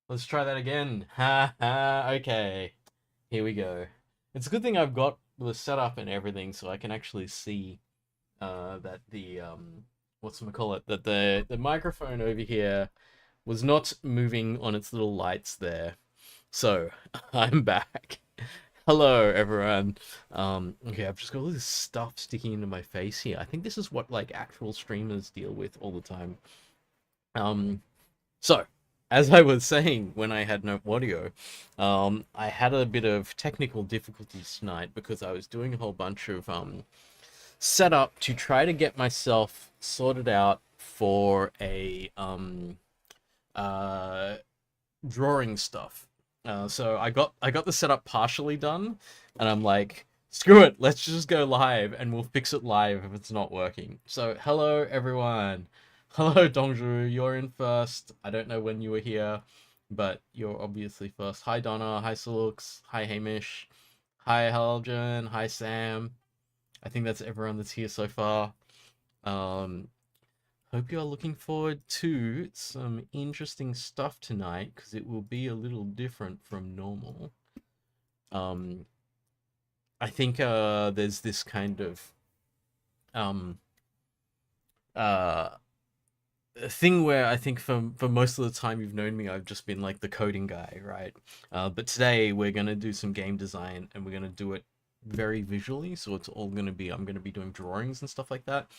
Let's try that again. Ha ha. Okay. Here we go. It's a good thing I've got the setup and everything so I can actually see that the call it that the microphone over here was not moving on its little lights there. So, I'm back. Hello everyone. Okay, I've just got all this stuff sticking into my face here. I think this is what like actual streamers deal with all the time. Um So, as I was saying when I had no audio, I had a bit of technical difficulties tonight because I was doing a whole bunch of setup to try to get myself sorted out for a uh, drawing stuff. So I got the setup partially done, and I'm like, screw it, let's just go live and we'll fix it live if it's not working. So hello everyone. Hello Dongju, you're in first. I don't know when you were here, but you're obviously first. Hi Donna, hi Silux, hi Hamish, hi Haljan, hi Sam. I think that's everyone that's here so far. Um, Hope you are looking forward to some interesting stuff tonight because it will be a little different from normal. Um, I think there's this kind of um, uh, thing where I think for most of the time you've known me, I've just been like the coding guy, right? But today we're gonna do some game design and we're gonna do it very visually, so it's all gonna be I'm gonna be doing drawings and stuff like that.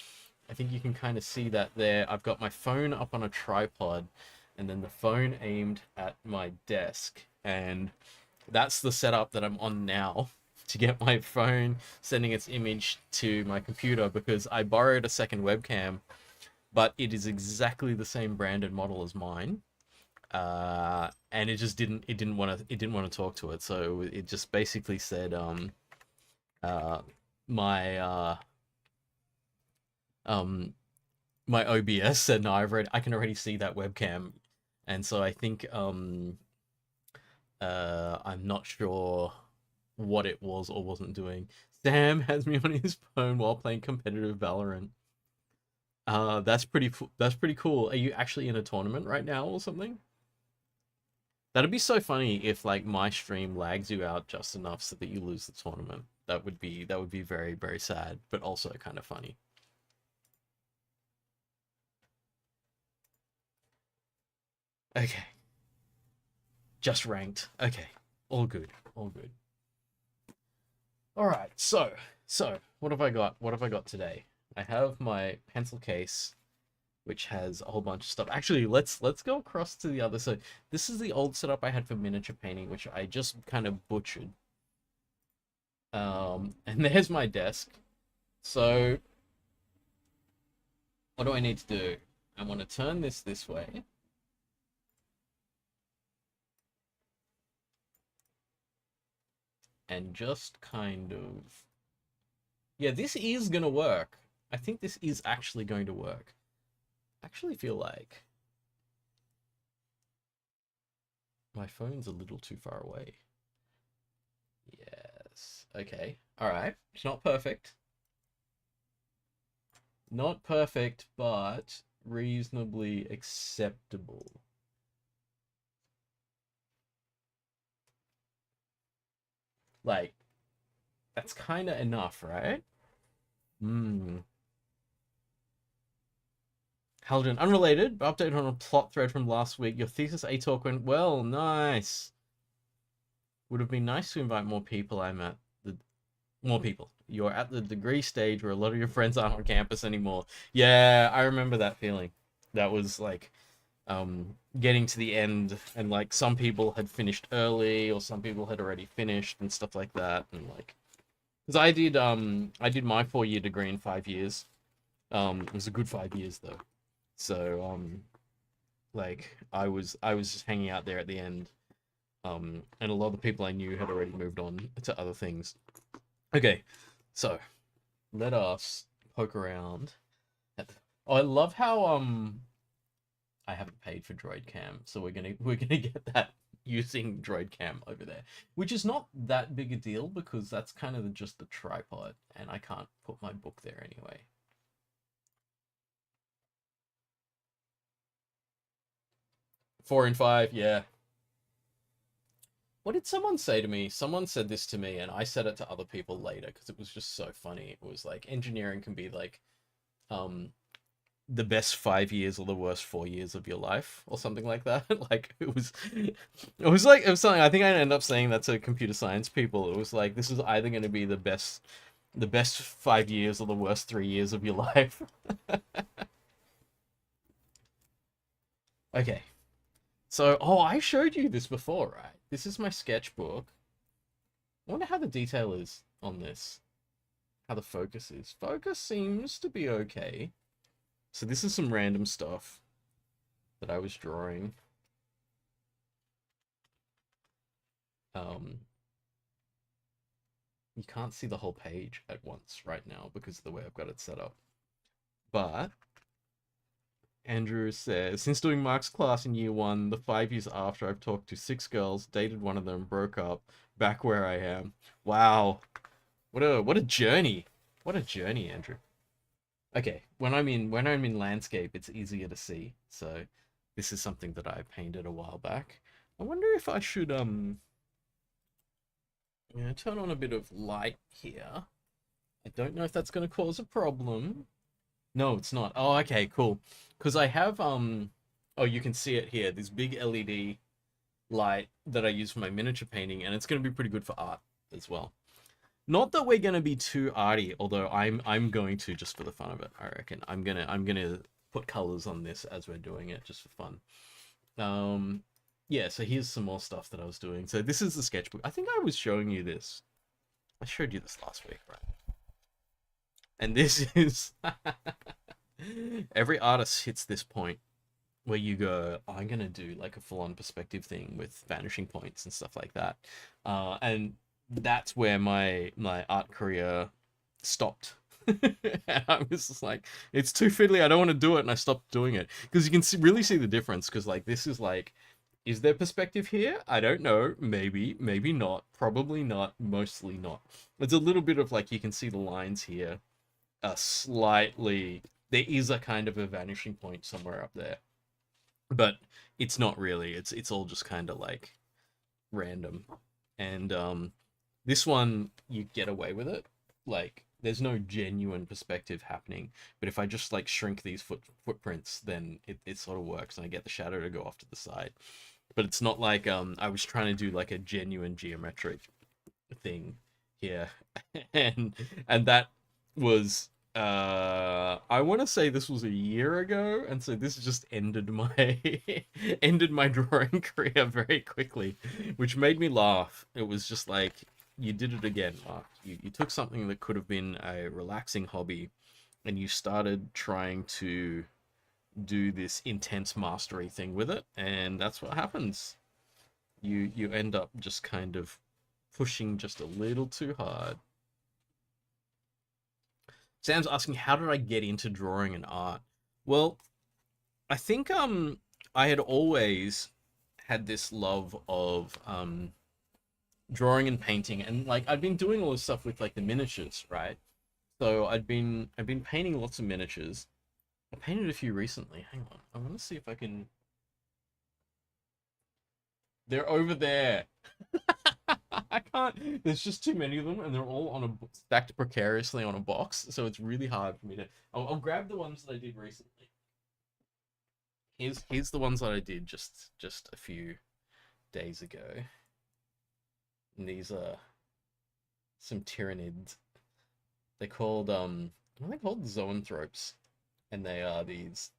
I think you can kind of see that there. I've got my phone up on a tripod and then the phone aimed at my desk. And that's the setup that I'm on now to get my phone sending its image to my computer because I borrowed a second webcam, but it is exactly the same brand and model as mine. And it didn't want to talk to it. So it just basically said uh, my um my OBS said no, I can already see that webcam, and so I think I'm not sure what it was or wasn't doing. Sam has me on his phone while playing competitive Valorant. That's pretty cool. Are you actually in a tournament right now or something? That'd be so funny if like my stream lags you out just enough so that you lose the tournament. That would be very very sad, but also kind of funny. Okay, just ranked. Okay, all good, all good. All right, so what have I got? What have I got today? I have my pencil case, which has a whole bunch of stuff. Actually, let's go across to the other side. This is the old setup I had for miniature painting, which I just kind of butchered. And there's my desk. So what do I need to do? I want to turn this way, and just kind of yeah, this is gonna work. I think this is actually going to work. I actually feel like my phone's a little too far away. Yes. Okay. All right. It's not perfect. Not perfect, but reasonably acceptable. Like, that's kind of enough, right? Hmm. Halden, unrelated, but update on a plot thread from last week. Your thesis A talk went well. Nice. Would have been nice to invite more people. I'm at the more people. You're at the degree stage where a lot of your friends aren't on campus anymore. Yeah, I remember that feeling. That was like getting to the end and like some people had finished early or some people had already finished and stuff like that, and like because I did my 4 year degree in 5 years. It was a good 5 years though. So like I was just hanging out there at the end. And a lot of the people I knew had already moved on to other things. Okay, so let us poke around at the... Oh, I love how I haven't paid for Droid Cam, so we're gonna get that using Droid Cam over there, which is not that big a deal because that's kind of just the tripod, and I can't put my book there anyway. 4 and 5, yeah. What did someone say to me? Someone said this to me, and I said it to other people later because it was just so funny. It was like engineering can be like um the best 5 years or the worst 4 years of your life or something like that. Like it was something I think I ended up saying that to computer science people. It was like this is either going to be the best 5 years or the worst 3 years of your life. Okay. So, oh, I showed you this before, right? This is my sketchbook. I wonder how the detail is on this. How the focus is. Focus seems to be okay. So this is some random stuff that I was drawing. You can't see the whole page at once right now because of the way I've got it set up. But Andrew says, since doing Mark's class in year 1, the 5 years after, I've talked to 6 girls, dated one of them, broke up, back where I am. Wow. What a journey. What a journey, Andrew. Okay, when I'm in landscape, it's easier to see. So this is something that I painted a while back. I wonder if I should turn on a bit of light here. I don't know if that's going to cause a problem. No, it's not. Oh, okay, cool. Because I have oh, you can see it here. This big LED light that I use for my miniature painting, and it's going to be pretty good for art as well. Not that we're going to be too arty, although I'm going to just for the fun of it. I reckon I'm gonna put colors on this as we're doing it just for fun. Yeah. So here's some more stuff that I was doing. So this is the sketchbook. I think I was showing you this. I showed you this last week, right? And this is every artist hits this point where you go, oh, I'm gonna do like a full-on perspective thing with vanishing points and stuff like that, and that's where my art career stopped. And I was just like, it's too fiddly, I don't want to do it, and I stopped doing it because you can really see the difference. Because like this is like, is there perspective here? I don't know. Maybe not. Probably not. Mostly not. It's a little bit of like, you can see the lines here are slightly, there is a kind of a vanishing point somewhere up there, but it's not really. It's all just kind of like random. And this one, you get away with it. Like, there's no genuine perspective happening. But if I just like shrink these footprints, then it sort of works, and I get the shadow to go off to the side. But it's not like I was trying to do like a genuine geometric thing here, and that was I want to say this was a year ago, and so this just ended my ended my drawing career very quickly, which made me laugh. It was just like, you did it again, Mark. You took something that could have been a relaxing hobby, and you started trying to do this intense mastery thing with it, and that's what happens. You end up just kind of pushing just a little too hard. Sam's asking, how did I get into drawing and art? Well, I think I had always had this love of drawing and painting, and like I'd been doing all this stuff with like the miniatures, right? So I'd been painting lots of miniatures. I painted a few recently. Hang on, I want to see if I can. They're over there. I can't. There's just too many of them, and they're all on a stacked precariously on a box, so it's really hard for me to. I'll grab the ones that I did recently. Here's the ones that I did just a few days ago. And these are some tyrannids. They're called what are they called? Zoanthropes, and they are these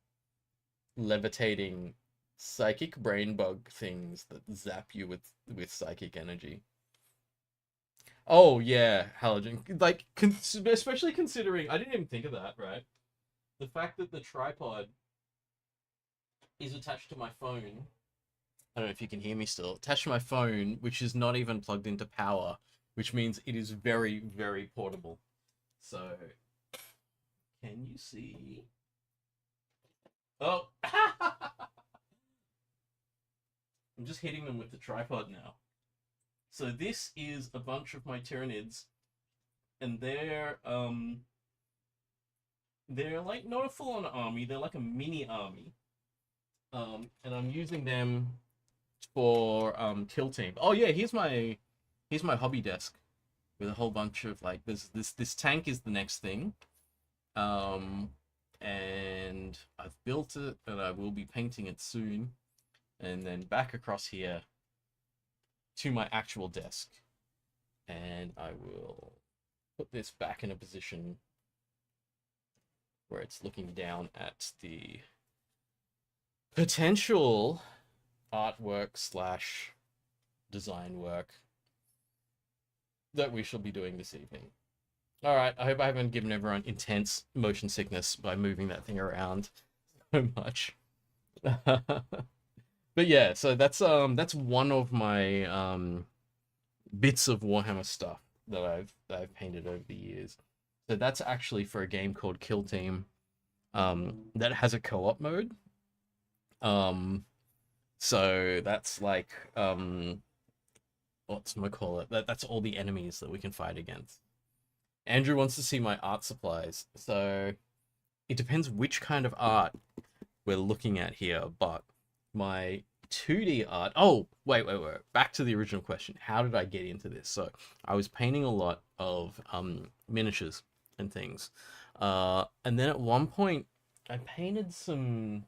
levitating psychic brain bug things that zap you with psychic energy. Oh yeah, halogen. Like, especially considering I didn't even think of that, right? The fact that the tripod is attached to my phone. I don't know if you can hear me still. Attached to my phone, which is not even plugged into power, which means it is very, very portable. So, can you see? Oh! I'm just hitting them with the tripod now. So this is a bunch of my Tyranids, and they're like not a full-on army, they're like a mini army. And I'm using them for Kill Team. Oh yeah, here's my hobby desk with a whole bunch of like this tank is the next thing. Um and I've built it and I will be painting it soon. And then back across here to my actual desk. And I will put this back in a position where it's looking down at the potential artwork slash design work that we shall be doing this evening. All right, I hope I haven't given everyone intense motion sickness by moving that thing around so much. But yeah, so that's one of my bits of Warhammer stuff that I've painted over the years. So that's actually for a game called Kill Team, that has a co-op mode. Um, so that's like what's I call it? That's all the enemies that we can fight against. Andrew wants to see my art supplies, so it depends which kind of art we're looking at here, but my 2D art. Oh, wait. Back to the original question. How did I get into this? So I was painting a lot of miniatures and things. And then at one point I painted some.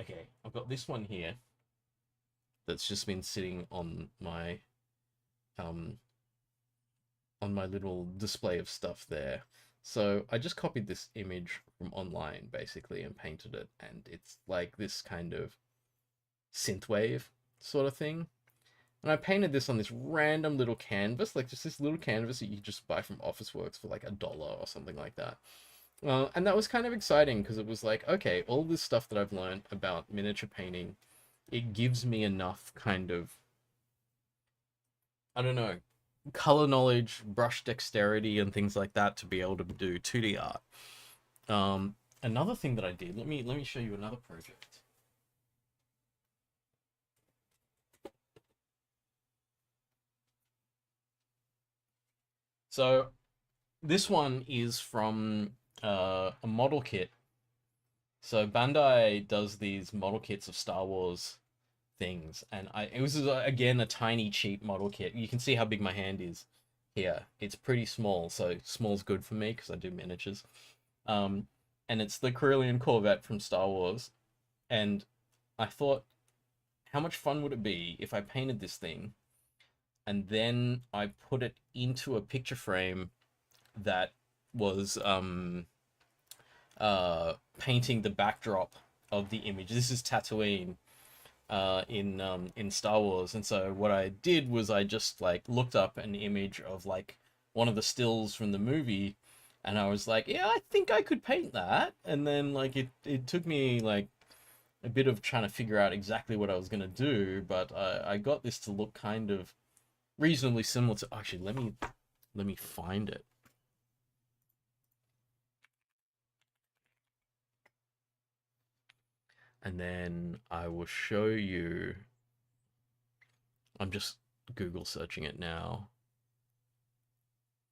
Okay, I've got this one here that's just been sitting um on my little display of stuff there. So I just copied this image from online basically and painted it, and it's like this kind of synthwave sort of thing. And I painted this on this random little canvas, like just this little canvas that you just buy from Officeworks for like $1 or something like that. And that was kind of exciting because it was like, okay, all this stuff that I've learned about miniature painting, it gives me enough kind of, I don't know, color knowledge, brush dexterity, and things like that to be able to do 2D art. Another thing that I did, let me show you another project. So this one is from a model kit. So Bandai does these model kits of Star Wars things, and it was again a tiny cheap model kit. You can see how big my hand is here. It's pretty small, so small's good for me because I do miniatures. Um, and it's the Corellian Corvette from Star Wars, and I thought, how much fun would it be if I painted this thing, and then I put it into a picture frame that was painting the backdrop of the image. This is Tatooine in Star Wars, and so what I did was I just like looked up an image of like one of the stills from the movie, and I was like, yeah, I think I could paint that. And then like it took me like a bit of trying to figure out exactly what I was gonna do, but I got this to look kind of reasonably similar to. Actually, let me find it. And then I will show you. I'm just Google searching it now.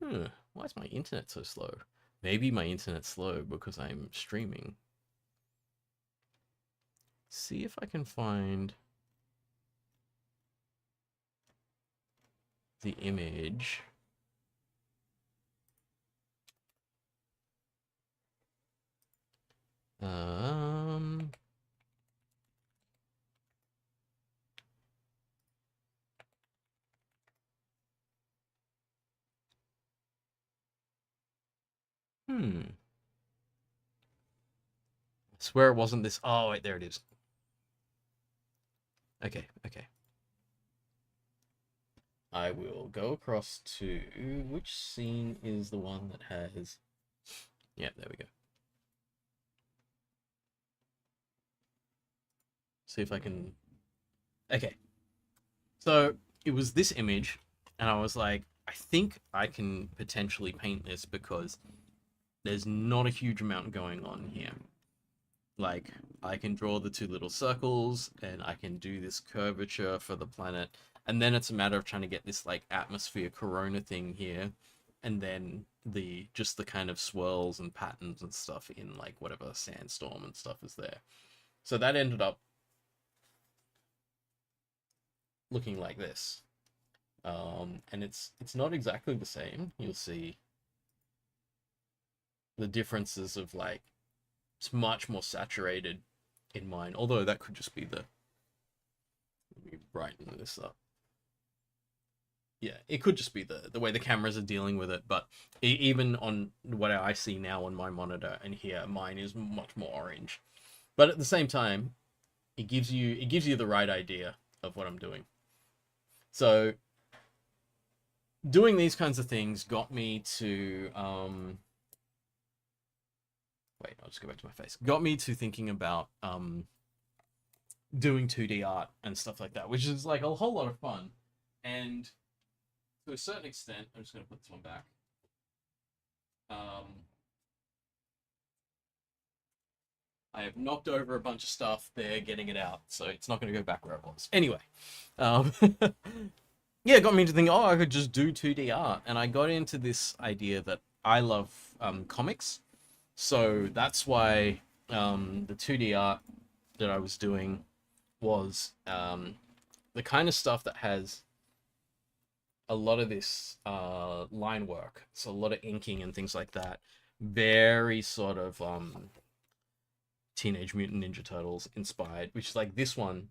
Why is my internet so slow? Maybe my internet's slow because I'm streaming. See if I can find the image. Um, I swear it wasn't this. Oh, wait, there it is. Okay. I will go across to which scene is the one that has. Yeah, there we go. See if I can. Okay. So it was this image, and I was like, I think I can potentially paint this because there's not a huge amount going on here. Like, I can draw the two little circles, and I can do this curvature for the planet, and then it's a matter of trying to get this, like, atmosphere corona thing here, and then just the kind of swirls and patterns and stuff in, like, whatever sandstorm and stuff is there. So that ended up looking like this. And it's not exactly the same. You'll see the differences of like, it's much more saturated in mine, although that could just be the, let me brighten this up. Yeah, it could just be the way the cameras are dealing with it, but even on what I see now on my monitor and here, mine is much more orange. But at the same time, it gives you the right idea of what I'm doing. So doing these kinds of things got me to wait, I'll just go back to my face. Got me to thinking about doing 2D art and stuff like that, which is like a whole lot of fun. And to a certain extent, I'm just going to put this one back. I have knocked over a bunch of stuff there, getting it out, so it's not going to go back where it was. Anyway, yeah, it got me to think, oh, I could just do 2D art. And I got into this idea that I love comics. So that's why the 2D art that I was doing was the kind of stuff that has a lot of this line work. So a lot of inking and things like that. Very sort of Teenage Mutant Ninja Turtles inspired, which is like this one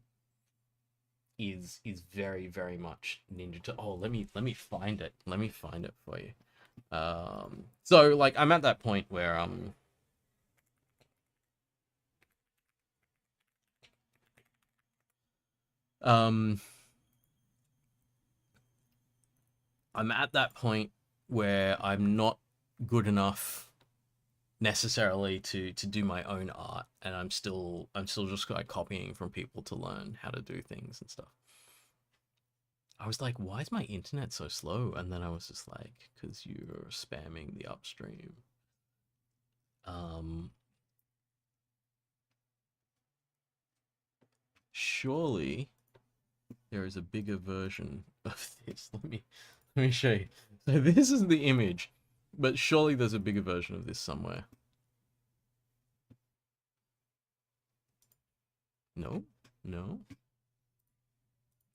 is very, very much Ninja Turtle. Oh, let me find it. Let me find it for you. So like I'm at that point where I'm at that point where I'm not good enough necessarily to do my own art, and I'm still just like copying from people to learn how to do things and stuff. I was like, why is my internet so slow? And then I was just like, because you're spamming the upstream. Surely there is a bigger version of this. Let me show you. So this is the image, but surely there's a bigger version of this somewhere. No? No?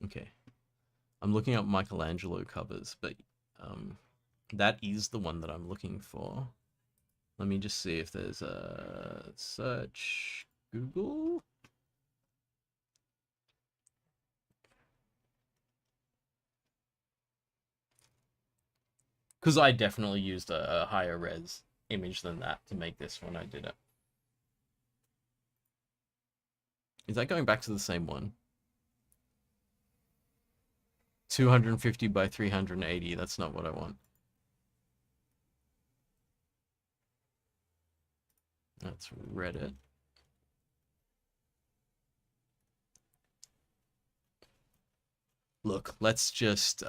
Okay. I'm looking up Michelangelo covers, but that is the one that I'm looking for. Let me just see if there's a search Google. Because I definitely used a higher res image than that to make this when I did it. Is that going back to the same one? 250 by 380. That's not what I want. That's Reddit. Look, let's just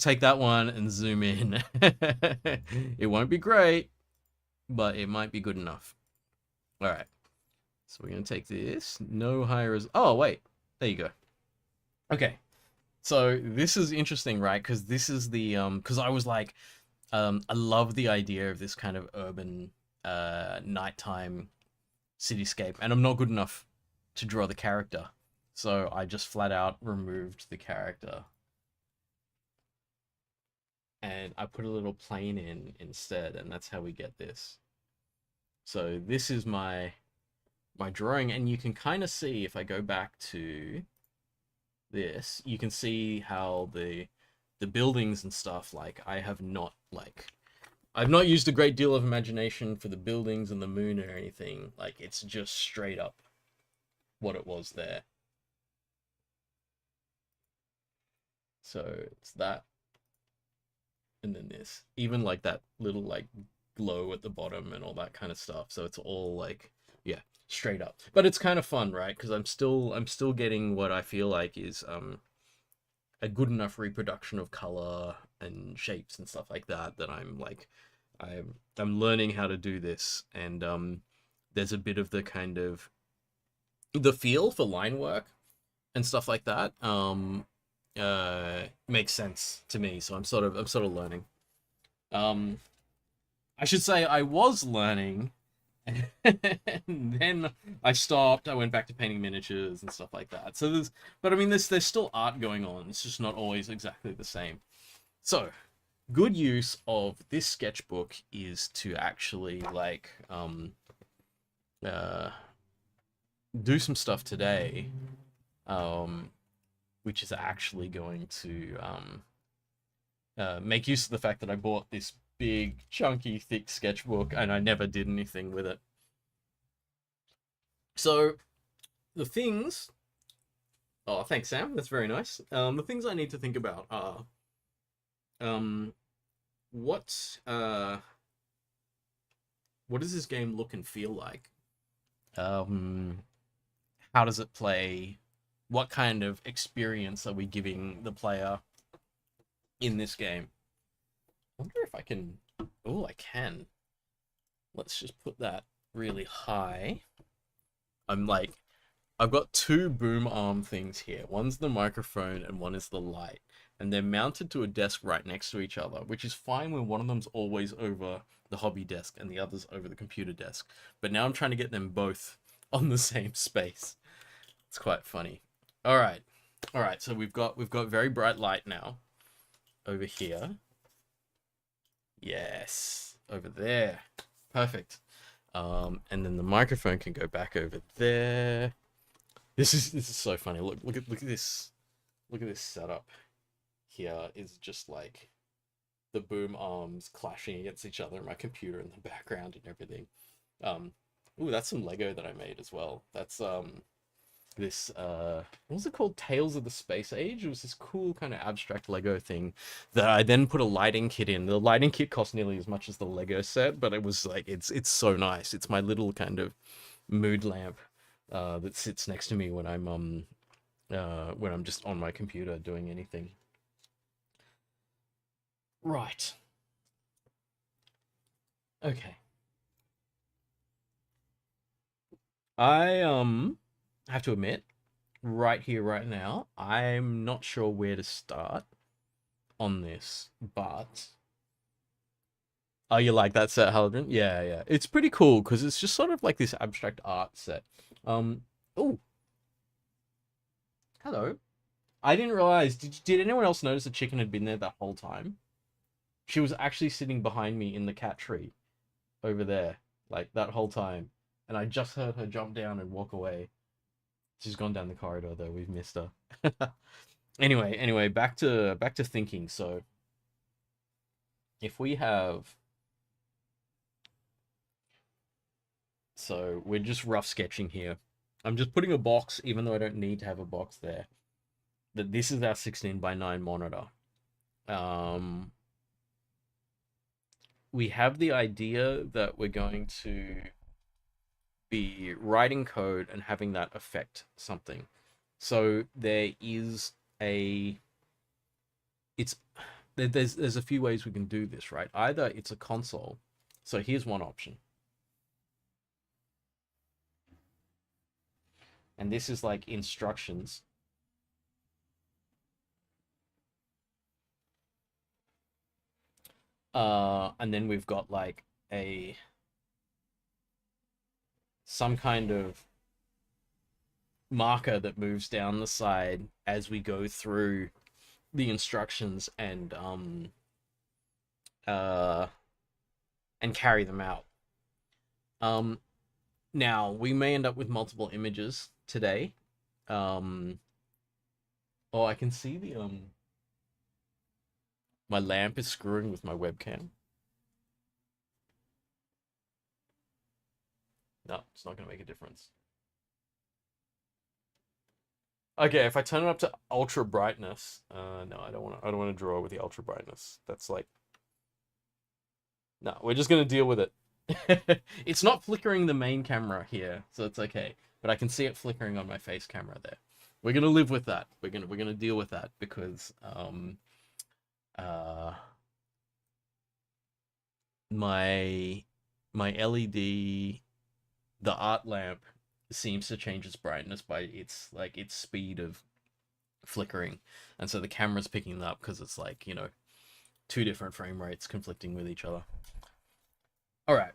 take that one and zoom in. It won't be great, but it might be good enough. All right. So we're going to take this. No higher as... Oh, wait. There you go. Okay. So this is interesting, right? Because this is the... Because I was like... I love the idea of this kind of urban nighttime cityscape. And I'm not good enough to draw the character. So I just flat out removed the character. And I put a little plane in instead. And that's how we get this. So this is my drawing, and you can kind of see, if I go back to this, you can see how the buildings and stuff, like I've not used a great deal of imagination for the buildings and the moon or anything. Like, it's just straight up what it was there. So it's that, and then this, even like that little like glow at the bottom and all that kind of stuff. So it's all like, yeah, straight up. But it's kind of fun, right? Because I'm still getting what I feel like is a good enough reproduction of color and shapes and stuff like that, that I'm like, I'm learning how to do this. And there's a bit of the kind of the feel for line work and stuff like that makes sense to me. So I'm sort of learning. I should say I was learning And then I stopped. I went back to painting miniatures and stuff like that. So but I mean, there's still art going on. It's just not always exactly the same. So, good use of this sketchbook is to actually like uh do some stuff today, um which is actually going to make use of the fact that I bought this big, chunky, thick sketchbook and I never did anything with it. So the things. Oh, thanks, Sam. That's very nice. The things I need to think about are um, what what does this game look and feel like? Um, how does it play? What kind of experience are we giving the player in this game? I wonder if I can. Oh, I can. Let's just put that really high. I'm like, I've got two boom arm things here. One's the microphone and one is the light. And they're mounted to a desk right next to each other, which is fine when one of them's always over the hobby desk and the other's over the computer desk. But now I'm trying to get them both on the same space. It's quite funny. All right. All right, so we've got very bright light now over here. Yes, over there. Perfect. And then the microphone can go back over there. This is so funny. Look at this. Look at this setup. Here is just like the boom arms clashing against each other, and my computer in the background and everything. Ooh, that's some Lego that I made as well. That's this what was it called? Tales of the Space Age. It was this cool kind of abstract Lego thing that I then put a lighting kit in. The lighting kit cost nearly as much as the Lego set, but it was like it's so nice. It's my little kind of mood lamp that sits next to me when I'm just on my computer doing anything. Right. Okay. I have to admit, right here, right now, I'm not sure where to start on this, but oh, you like that set, Haldren? Yeah, yeah. It's pretty cool because it's just sort of like this abstract art set. Oh, hello. I didn't realize. Did anyone else notice the chicken had been there that whole time? She was actually sitting behind me in the cat tree over there, like that whole time, and I just heard her jump down and walk away. She's gone down the corridor though. We've missed her. Anyway, back to thinking. So if we have, so we're just rough sketching here. I'm just putting a box, even though I don't need to have a box there. That this is our 16:9 monitor. Um, we have the idea that we're going to be writing code and having that affect something. So there is a it's there's a few ways we can do this, right? Either it's a console. So here's one option. And this is like instructions. And then we've got like some kind of marker that moves down the side as we go through the instructions uh and carry them out. Now we may end up with multiple images today. Oh, I can see the my lamp is screwing with my webcam. No, it's not gonna make a difference. Okay, if I turn it up to ultra brightness, no, I don't want to draw with the ultra brightness. That's like, no, we're just gonna deal with it. It's not flickering the main camera here, so it's okay. But I can see it flickering on my face camera there. We're gonna live with that. We're gonna deal with that because uh my LED, the art lamp seems to change its brightness by its speed of flickering, and so the camera's picking it up because it's like, two different frame rates conflicting with each other. All right.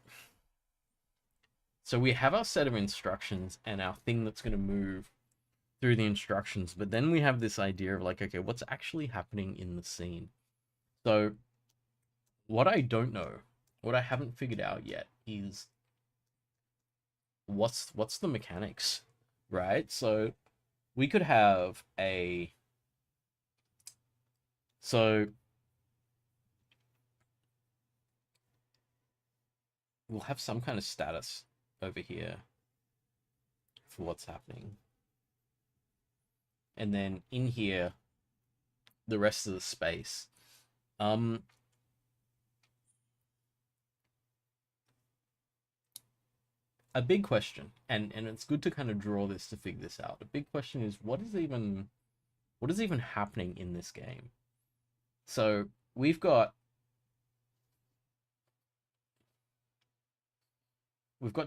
So we have our set of instructions and our thing that's going to move through the instructions, but then we have this idea of like, okay, what's actually happening in the scene? So what I don't know, what I haven't figured out yet is what's the mechanics, right? So we could have a so we'll have some kind of status over here for what's happening. And then in here, the rest of the space. A big question, and it's good to kind of draw this to figure this out. A big question is what is even happening in this game? So we've got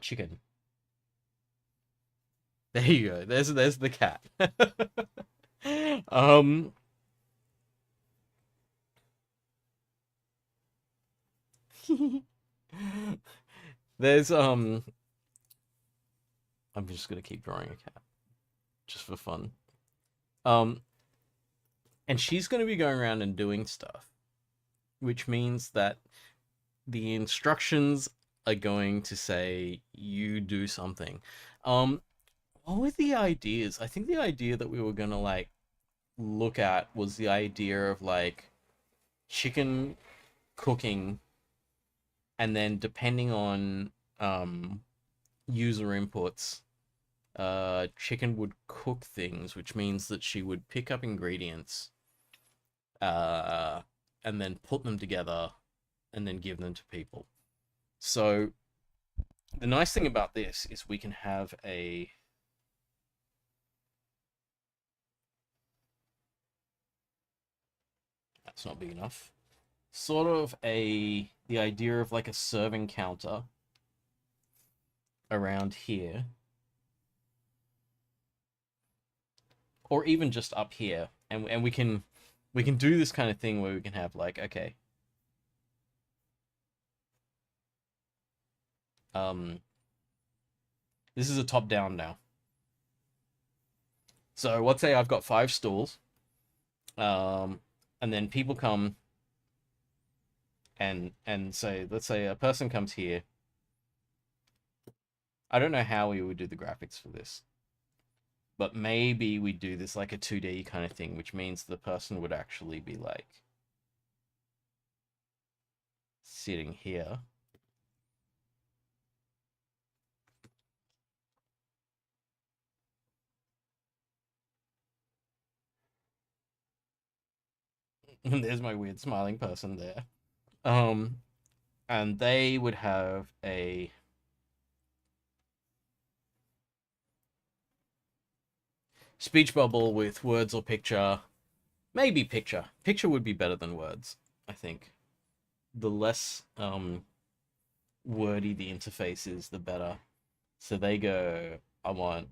chicken. There you go. There's the cat. There's I'm just gonna keep drawing a cat just for fun. And she's gonna be going around and doing stuff, which means that the instructions are going to say you do something. What were the ideas? I think the idea that we were gonna like look at was the idea of like chicken cooking, and then depending on user inputs, chicken would cook things, which means that she would pick up ingredients, and then put them together, and then give them to people. So the nice thing about this is we can have a that's not big enough. Sort of the idea of like a serving counter around here. Or even just up here. And we can do this kind of thing where we can have like, okay. This is a top down now. So let's say I've got 5 stools. And then people come and say, let's say a person comes here. I don't know how we would do the graphics for this, but maybe we do this like a 2D kind of thing, which means the person would actually be like sitting here. And there's my weird smiling person there. And they would have a speech bubble with words or picture. Maybe picture. Picture would be better than words, I think. The less wordy the interface is, the better. So they go, I want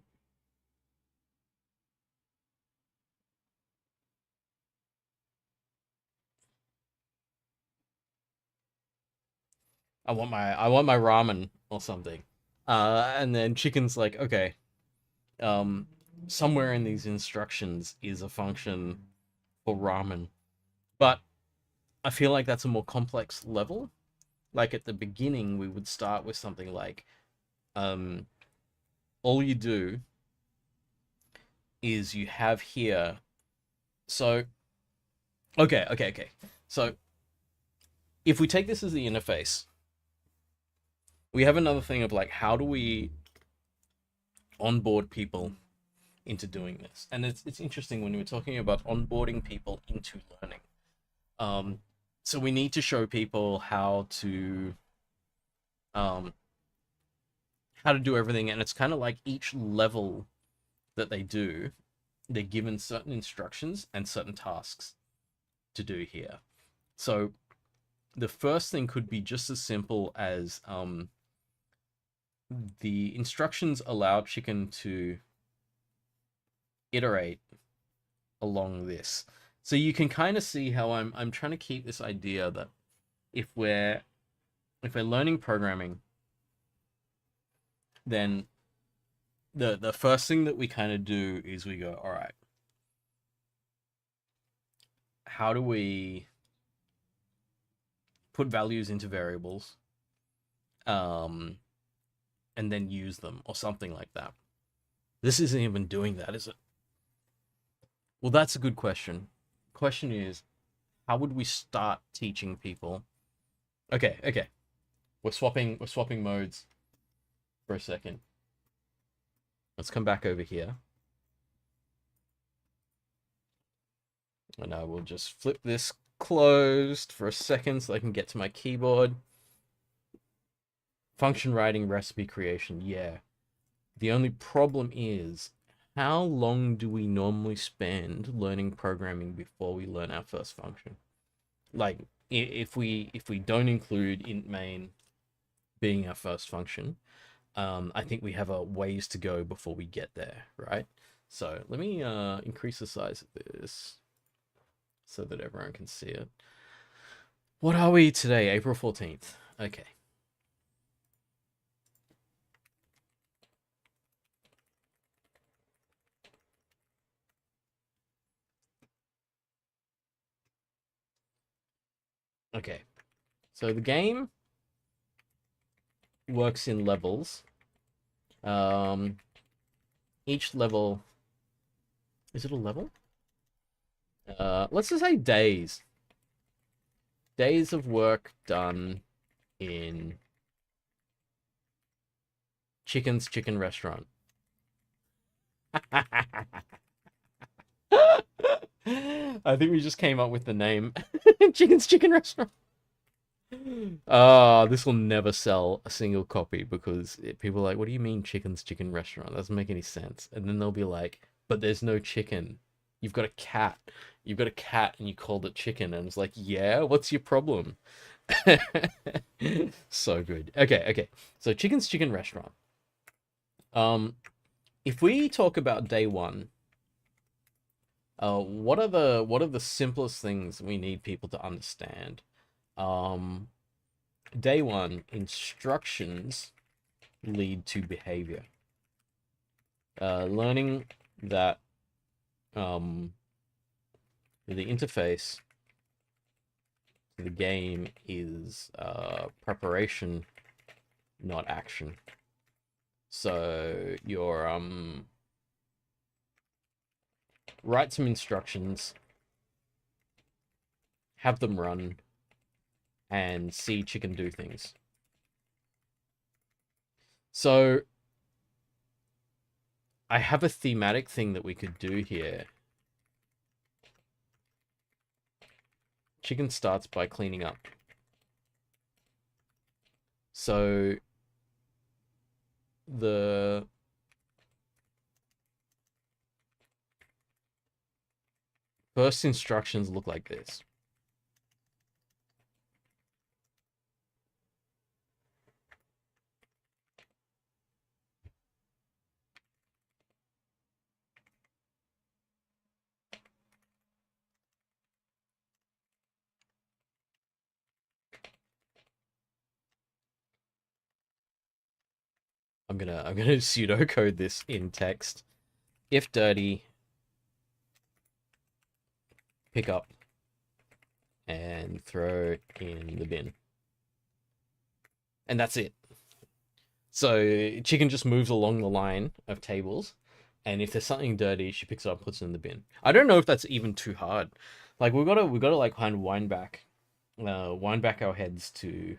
my ramen or something. And then chicken's like, okay, somewhere in these instructions is a function for ramen. But I feel like that's a more complex level. Like at the beginning, we would start with something like, all you do is you have here. So, okay. So, if we take this as the interface, we have another thing of like, how do we onboard people into doing this? And it's interesting when we're talking about onboarding people into learning. So we need to show people how to do everything, and it's kind of like each level that they do, they're given certain instructions and certain tasks to do here. So the first thing could be just as simple as the instructions allow chicken to iterate along this. So you can kind of see how I'm trying to keep this idea that if we're learning programming, then the first thing that we kind of do is we go, all right, how do we put values into variables, and then use them or something like that. This isn't even doing that, is it? Well, that's a good question. Question is, how would we start teaching people? Okay. We're swapping modes for a second. Let's come back over here. And I will just flip this closed for a second so I can get to my keyboard. Function writing, recipe creation, yeah. The only problem is, how long do we normally spend learning programming before we learn our first function? Like, if we don't include int main being our first function, I think we have a ways to go before we get there, right? So let me increase the size of this so that everyone can see it. What are we today? April 14th. Okay. Okay. So the game works in levels. Each level, is it a level? Let's just say days. Days of work done in Chicken's Chicken Restaurant. I think we just came up with the name. Chicken's Chicken Restaurant. This will never sell a single copy because people are like, what do you mean Chicken's Chicken Restaurant? That doesn't make any sense. And then they'll be like, but there's no chicken. You've got a cat. You've got a cat and you called it chicken. And it's like, yeah, what's your problem? So good. Okay. So Chicken's Chicken Restaurant. If we talk about day one, what are the simplest things we need people to understand? Day one, instructions lead to behavior. Learning that the interface to the game is preparation, not action. So your write some instructions, have them run, and see chicken do things. So I have a thematic thing that we could do here. Chicken starts by cleaning up. So the first instructions look like this. I'm gonna pseudocode this in text. If dirty, pick up and throw in the bin. And that's it. So chicken just moves along the line of tables, and if there's something dirty, she picks it up and puts it in the bin. I don't know if that's even too hard. Like we gotta like kind of wind back our heads to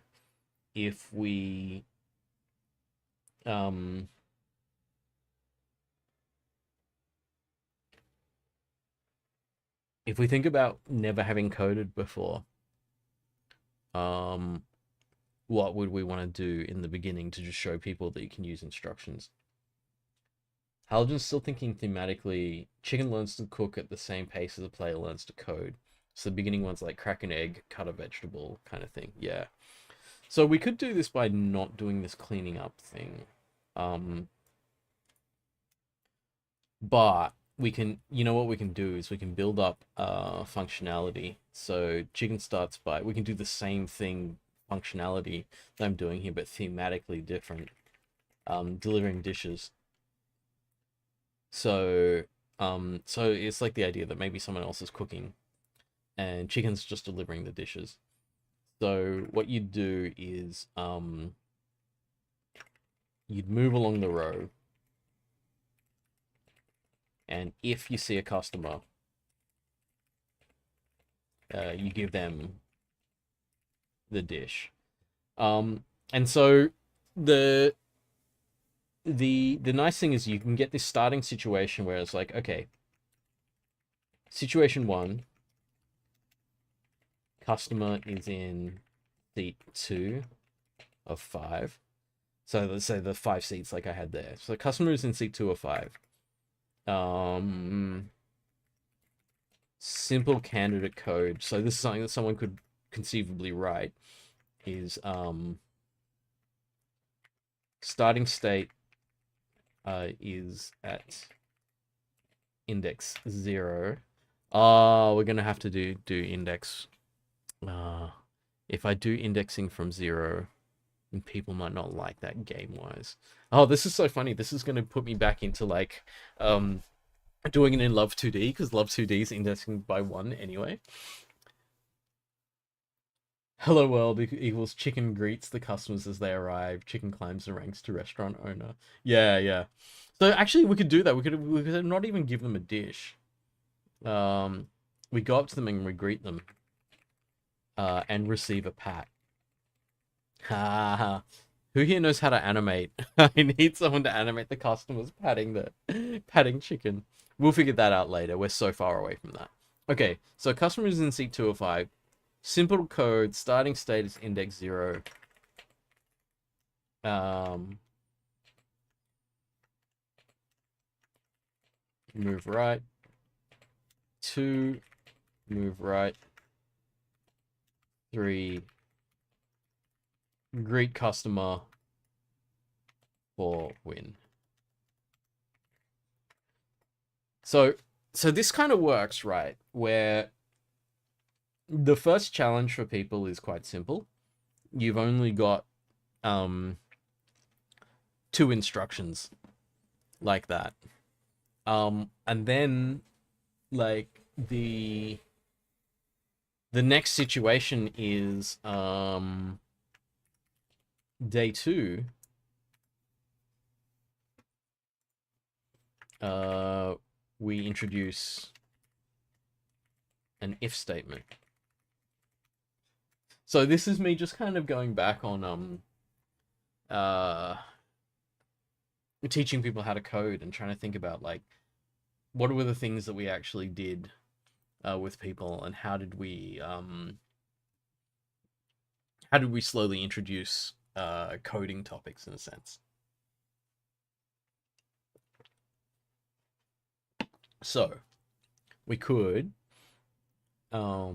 if we if we think about never having coded before, what would we want to do in the beginning to just show people that you can use instructions? Halogen's still thinking thematically. Chicken learns to cook at the same pace as a player learns to code. So the beginning one's like crack an egg, cut a vegetable kind of thing. Yeah. So we could do this by not doing this cleaning up thing. But we can, you know what we can do is we can build up functionality. So chicken starts by, we can do the same thing functionality that I'm doing here, but thematically different. delivering dishes. So so it's like the idea that maybe someone else is cooking and chicken's just delivering the dishes. So what you'd do is you'd move along the row, and if you see a customer, you give them the dish. And so the nice thing is you can get this starting situation where it's like, okay, situation 1, customer is in seat 2 of 5. So let's say the 5 seats like I had there. So the customer is in seat 2 of 5. Simple candidate code. So this is something that someone could conceivably write. Is starting state is at index 0. Oh, we're gonna have to do index. If I do indexing from 0, and people might not like that game-wise. Oh, this is so funny. This is gonna put me back into like doing it in Love 2D, because Love 2D is indexing by 1 anyway. Hello world equals chicken greets the customers as they arrive. Chicken climbs the ranks to restaurant owner. Yeah, yeah. So actually, we could do that. We could not even give them a dish. We go up to them and we greet them, and receive a pat. Ha ha. Who here knows how to animate? I need someone to animate the customers patting chicken. We'll figure that out later. We're so far away from that. Okay, so customers in seat 2 of 5. Simple code, starting state is index 0. Move right. 2, move right. 3, greet customer. 4, win. So this kind of works, right? Where the first challenge for people is quite simple. You've only got 2 instructions like that. And then like the next situation is day 2. We introduce an if statement. So this is me just kind of going back on teaching people how to code and trying to think about like what were the things that we actually did with people, and how did we slowly introduce coding topics in a sense. So we could oh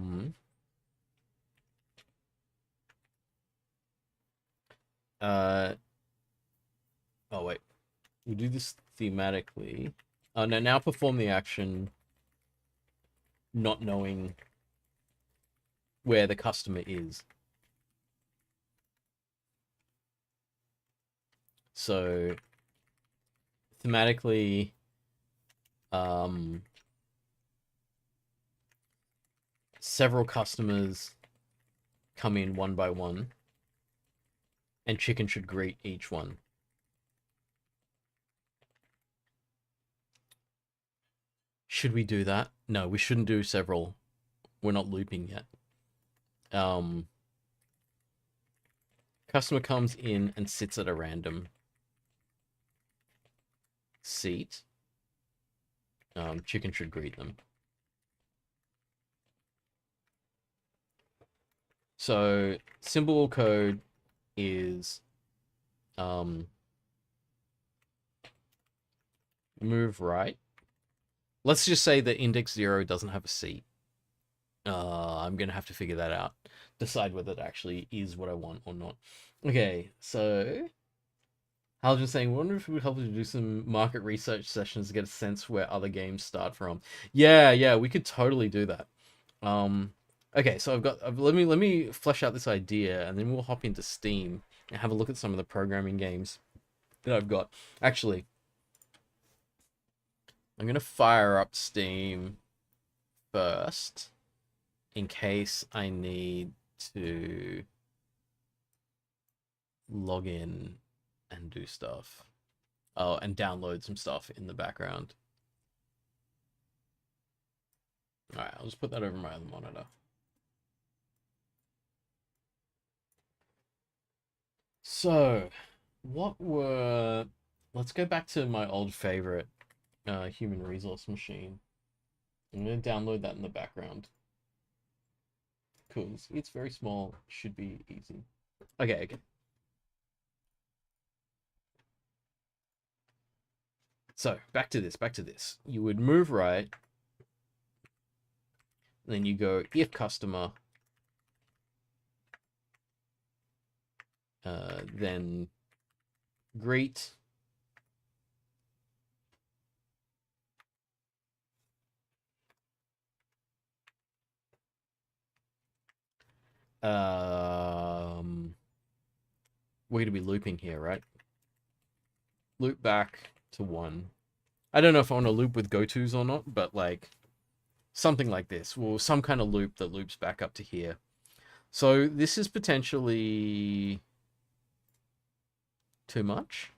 wait, we do this thematically. No, now perform the action not knowing where the customer is. So thematically, several customers come in one by one, and chicken should greet each one. Should we do that? No, we shouldn't do several. We're not looping yet. Customer comes in and sits at a random seat. Chicken should greet them. So simple code is move right. Let's just say that index 0 doesn't have a seat. I'm gonna have to figure that out. Decide whether it actually is what I want or not. Okay, so Haljan's saying, wonder if it would help to do some market research sessions to get a sense where other games start from. Yeah, we could totally do that. Okay, so let me flesh out this idea, and then we'll hop into Steam and have a look at some of the programming games that I've got. Actually, I'm gonna fire up Steam first in case I need to log in and do stuff. Oh, and download some stuff in the background. Alright, I'll just put that over my other monitor. So, let's go back to my old favorite human resource machine. I'm going to download that in the background. Because it's very small, should be easy. Okay. So, back to this. You would move right, then you go if customer, then greet, we're going to be looping here, right? Loop back to 1. I don't know if I want to loop with go-tos or not, but like something like this. Well, some kind of loop that loops back up to here. So this is potentially too much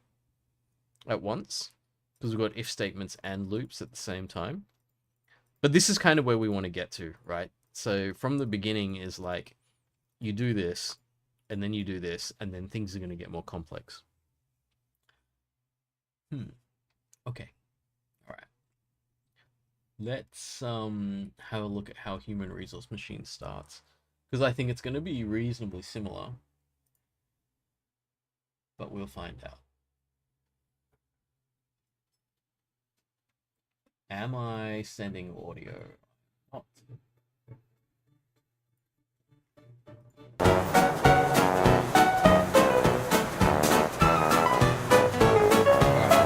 at once because we've got if statements and loops at the same time. But this is kind of where we want to get to, right? So from the beginning is like you do this and then you do this and then things are going to get more complex. Okay. All right. Let's have a look at how human resource machine starts, because I think it's going to be reasonably similar, but we'll find out. Am I sending audio? Oh. Alright,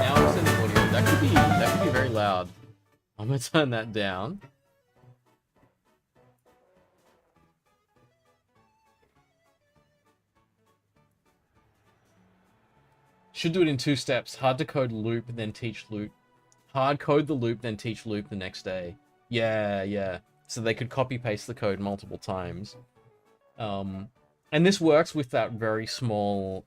now I'm sending audio. That could be very loud. I'm gonna turn that down. Should do it in 2 steps. Hard to code loop, then teach loop. Hard code the loop, then teach loop the next day. Yeah. So they could copy paste the code multiple times. And this works with that very small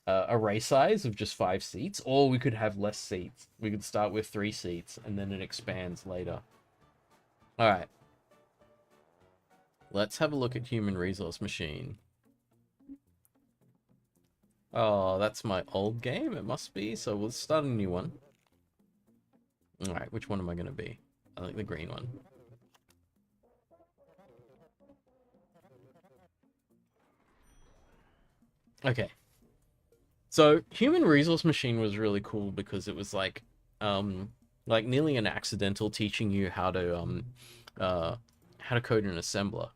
array size of just 5 seats, or we could have less seats. We could start with 3 seats and then it expands later. All right. Let's have a look at human resource machine. Oh, that's my old game. It must be. So we'll start a new one. All right, which one am I going to be? I like the green one. Okay. So human resource machine was really cool because it was like nearly an accidental teaching you how to code an assembler.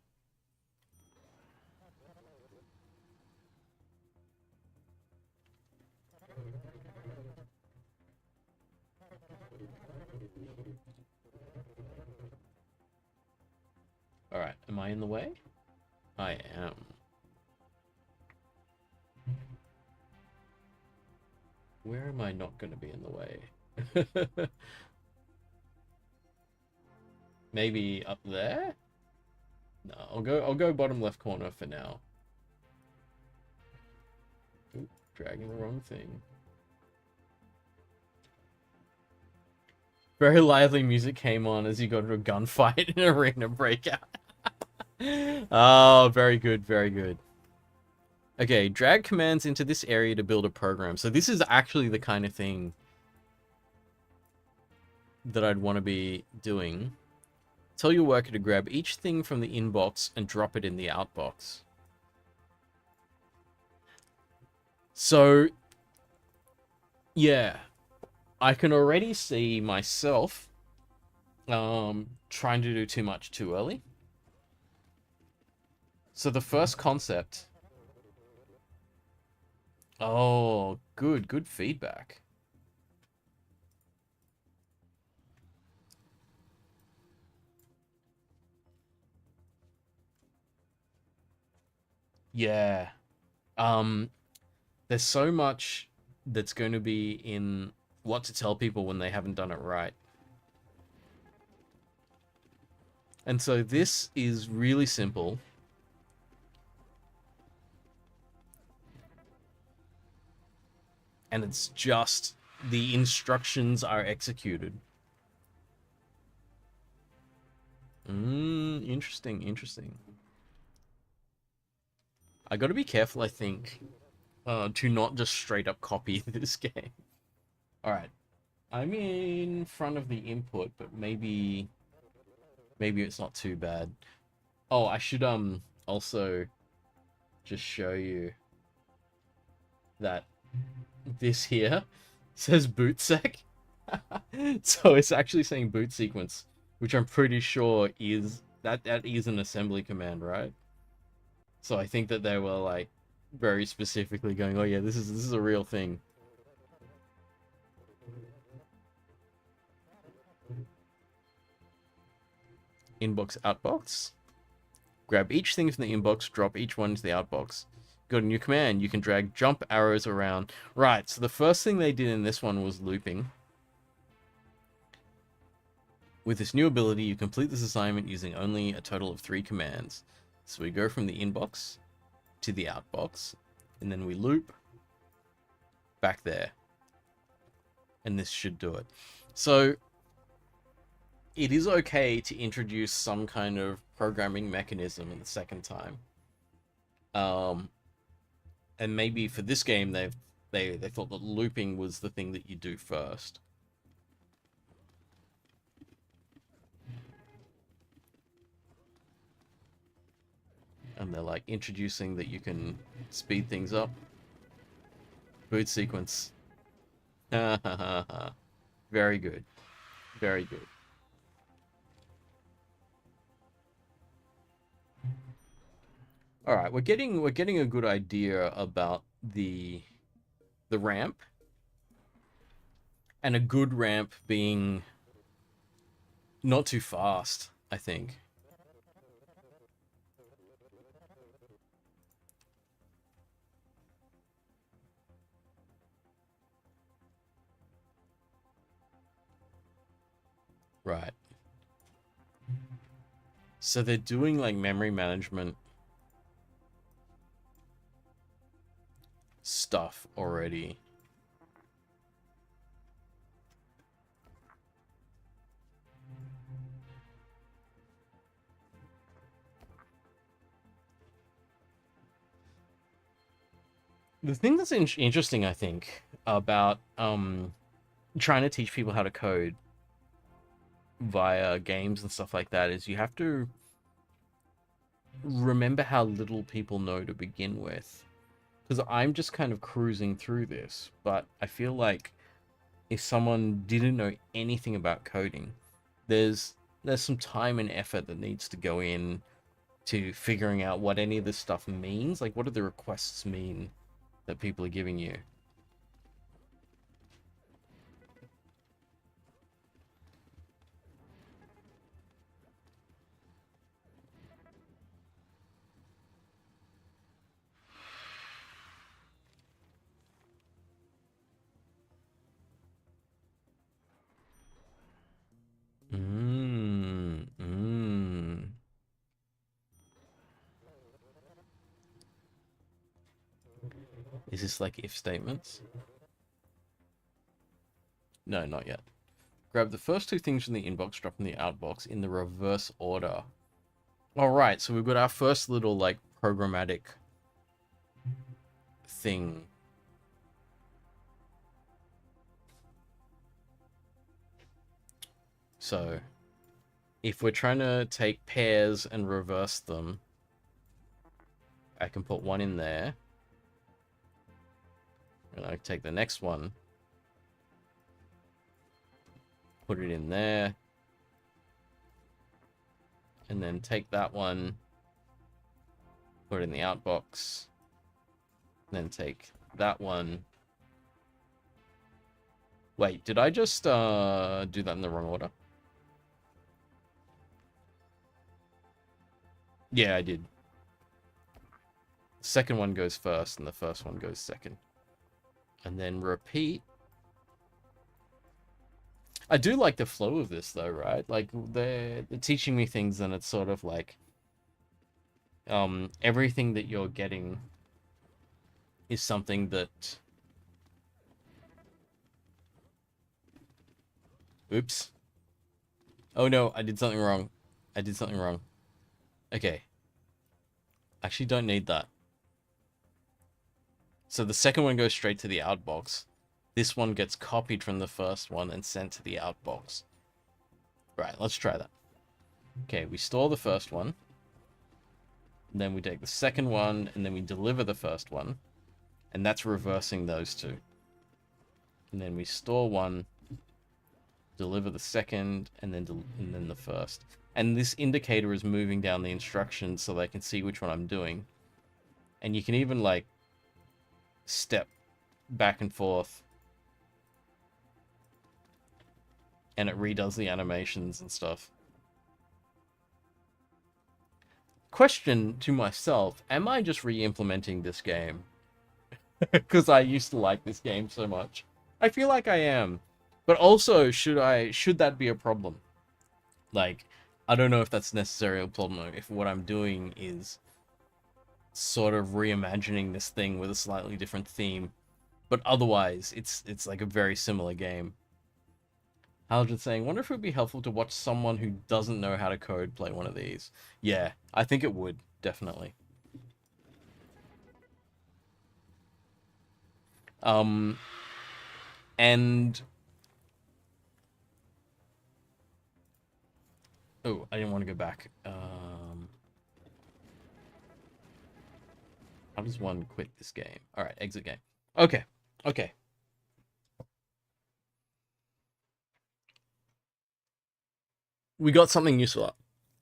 All right, am I in the way? I am. Where am I not going to be in the way? Maybe up there? No, I'll go bottom left corner for now. Ooh, dragging the wrong thing. Very lively music came on as you got into a gunfight in arena breakout. Oh, very good, very good. Okay, drag commands into this area to build a program. So this is actually the kind of thing that I'd want to be doing. Tell your worker to grab each thing from the inbox and drop it in the outbox. So, yeah, I can already see myself trying to do too much too early. So the first concept... Oh, good feedback. Yeah. There's so much that's going to be in what to tell people when they haven't done it right. And so this is really simple. And it's just the instructions are executed. Interesting, interesting. I gotta be careful, I think, to not just straight up copy this game. Alright. I'm in front of the input, but maybe it's not too bad. Oh, I should also just show you that this here says bootsec. So it's actually saying boot sequence, which I'm pretty sure is that is an assembly command, right? So I think that they were like very specifically going, oh yeah, this is a real thing. Inbox, outbox. Grab each thing from the inbox, drop each one into the outbox. Got a new command. You can drag jump arrows around. Right, so the first thing they did in this one was looping. With this new ability, you complete this assignment using only a total of 3 commands. So we go from the inbox to the outbox, and then we loop back there. And this should do it. So it is okay to introduce some kind of programming mechanism in the second time. And maybe for this game, they thought that looping was the thing that you do first. And they're like introducing that you can speed things up. Boot sequence. Very good. Very good. All right, we're getting a good idea about the ramp, and a good ramp being not too fast, I think. Right. So they're doing like memory management stuff already. The thing that's interesting, I think, about trying to teach people how to code via games and stuff like that is you have to remember how little people know to begin with. Because I'm just kind of cruising through this, but I feel like if someone didn't know anything about coding, there's some time and effort that needs to go in to figuring out what any of this stuff means. Like, what do the requests mean that people are giving you? Is this like if statements? No, not yet. Grab the first 2 things from the inbox, drop in the outbox in the reverse order. Alright, so we've got our first little, like, programmatic thing. So, if we're trying to take pairs and reverse them, I can put one in there. And I take the next one, put it in there, and then take that one, put it in the outbox, then take that one. Wait, did I just do that in the wrong order? Yeah, I did. The second one goes first, and the first one goes second. and then repeat. I do like the flow of this though, right? Like they're teaching me things, and it's sort of like everything that you're getting is something that, oops. Oh no, I did something wrong. I did something wrong. Okay. Actually don't need that. So the second one goes straight to the outbox. This one gets copied from the first one and sent to the outbox. Right, let's try that. Okay, we store the first one. Then we take the second one, and then we deliver the first one. And that's reversing those two. And then we store one, deliver the second, and then the first. And this indicator is moving down the instructions so they can see which one I'm doing. And you can even, like, step back and forth. And it redoes the animations and stuff. Question to myself, am I just re-implementing this game? Because I used to like this game so much. I feel like I am. But also, should that be a problem? Like, I don't know if that's necessarily a problem, if what I'm doing is sort of reimagining this thing with a slightly different theme. But otherwise, it's like a very similar game. Haljan's saying, wonder if it would be helpful to watch someone who doesn't know how to code play one of these. Yeah, I think it would, definitely. And... oh, I didn't want to go back. How does one quit this game? Alright, exit game. Okay, okay. We got something useful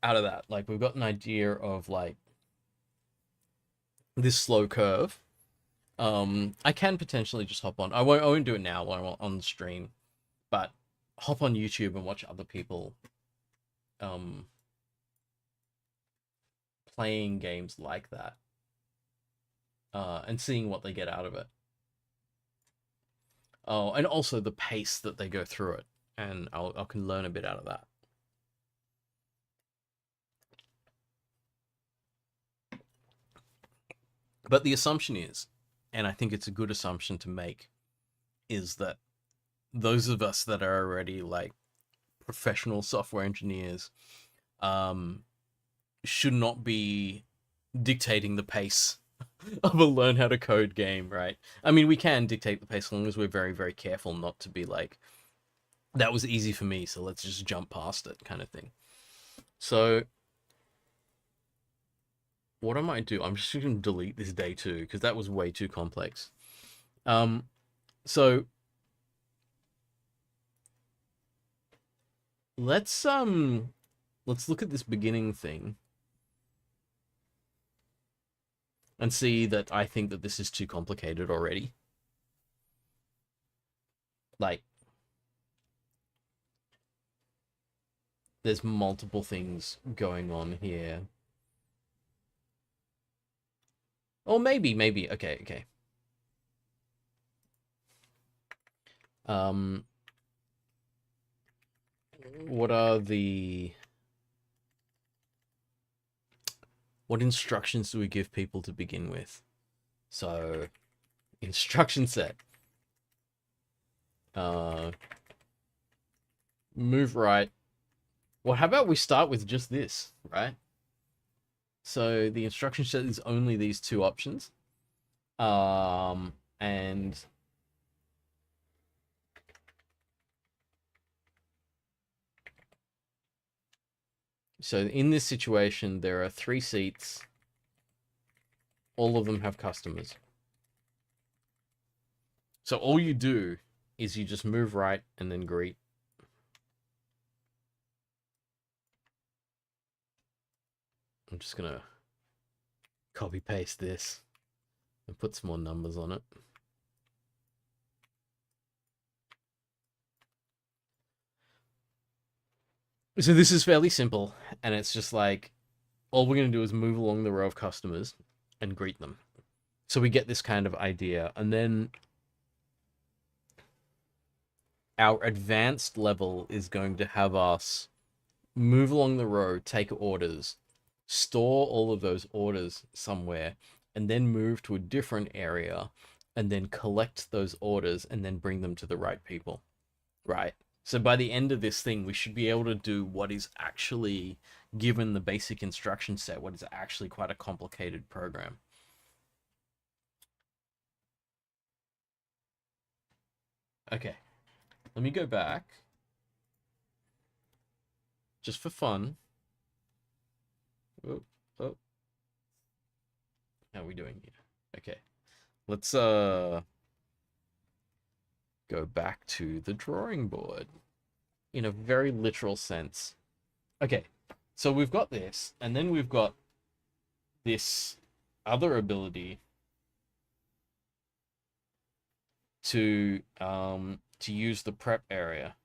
out of that. Like, we've got an idea of, like, this slow curve. I can potentially just hop on. I won't do it now while I'm on the stream. But hop on YouTube and watch other people playing games like that. And seeing what they get out of it. Oh, and also the pace that they go through it. And I can learn a bit out of that. But the assumption is, and I think it's a good assumption to make, is that those of us that are already like professional software engineers should not be dictating the pace of a learn how to code game, right? I mean, we can dictate the pace as long as we're very, very careful not to be like, that was easy for me, so let's just jump past it kind of thing. So what I might do, I'm just going to delete this day 2 because that was way too complex. So let's look at this beginning thing and see that I think that this is too complicated already. Like, there's multiple things going on here. Oh, maybe. Okay. What instructions do we give people to begin with? So, instruction set. Move right. Well, how about we start with just this, right? So the instruction set is only these two options. And so in this situation, there are 3 seats. All of them have customers. So all you do is you just move right and then greet. I'm just gonna copy paste this and put some more numbers on it. So this is fairly simple, and it's just like, all we're going to do is move along the row of customers and greet them. So we get this kind of idea, and then our advanced level is going to have us move along the road, take orders, store all of those orders somewhere, and then move to a different area and then collect those orders and then bring them to the right people. Right. So by the end of this thing, we should be able to do what is actually, given the basic instruction set, what is actually quite a complicated program. Okay, let me go back. Just for fun. Oh, oh. How are we doing here? Okay. Let's go back to the drawing board in a very literal sense. Okay. So we've got this, and then we've got this other ability to use the prep area.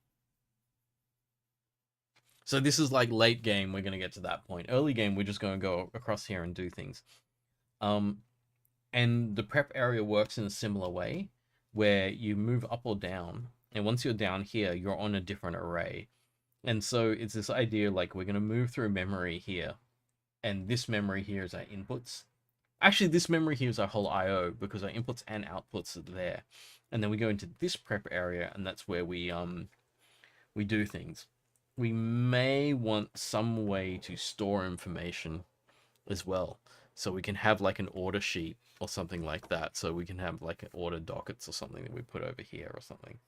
So this is like late game, we're going to get to that point. Early game, we're just going to go across here and do things. And the prep area works in a similar way, where you move up or down, and once you're down here, you're on a different array. And so it's this idea like we're going to move through memory here, and this memory here is our inputs. Actually, this memory here is our whole I/O, because our inputs and outputs are there. And then we go into this prep area, and that's where we do things. We may want some way to store information as well. So we can have like an order sheet or something like that. So we can have like an order dockets or something that we put over here or something.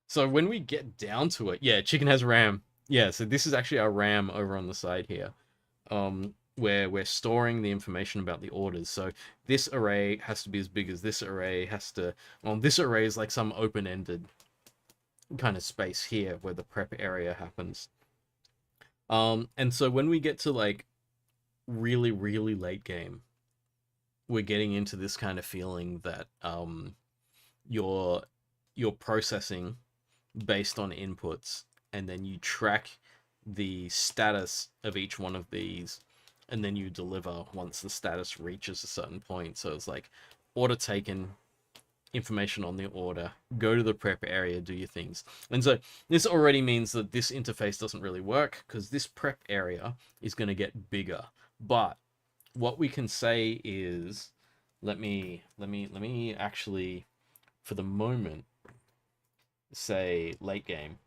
So when we get down to it, yeah, chicken has RAM. Yeah, so this is actually our RAM over on the side here. Where we're storing the information about the orders. So this array has to be as big as this array has to, well, this array is like some open-ended kind of space here where the prep area happens. And so when we get to like really, really late game, we're getting into this kind of feeling that you're processing based on inputs, and then you track the status of each one of these, and then you deliver once the status reaches a certain point. So it's like order taken, information on the order, go to the prep area, do your things. And so this already means that this interface doesn't really work, because this prep area is going to get bigger. But what we can say is, let me actually, for the moment, say late game.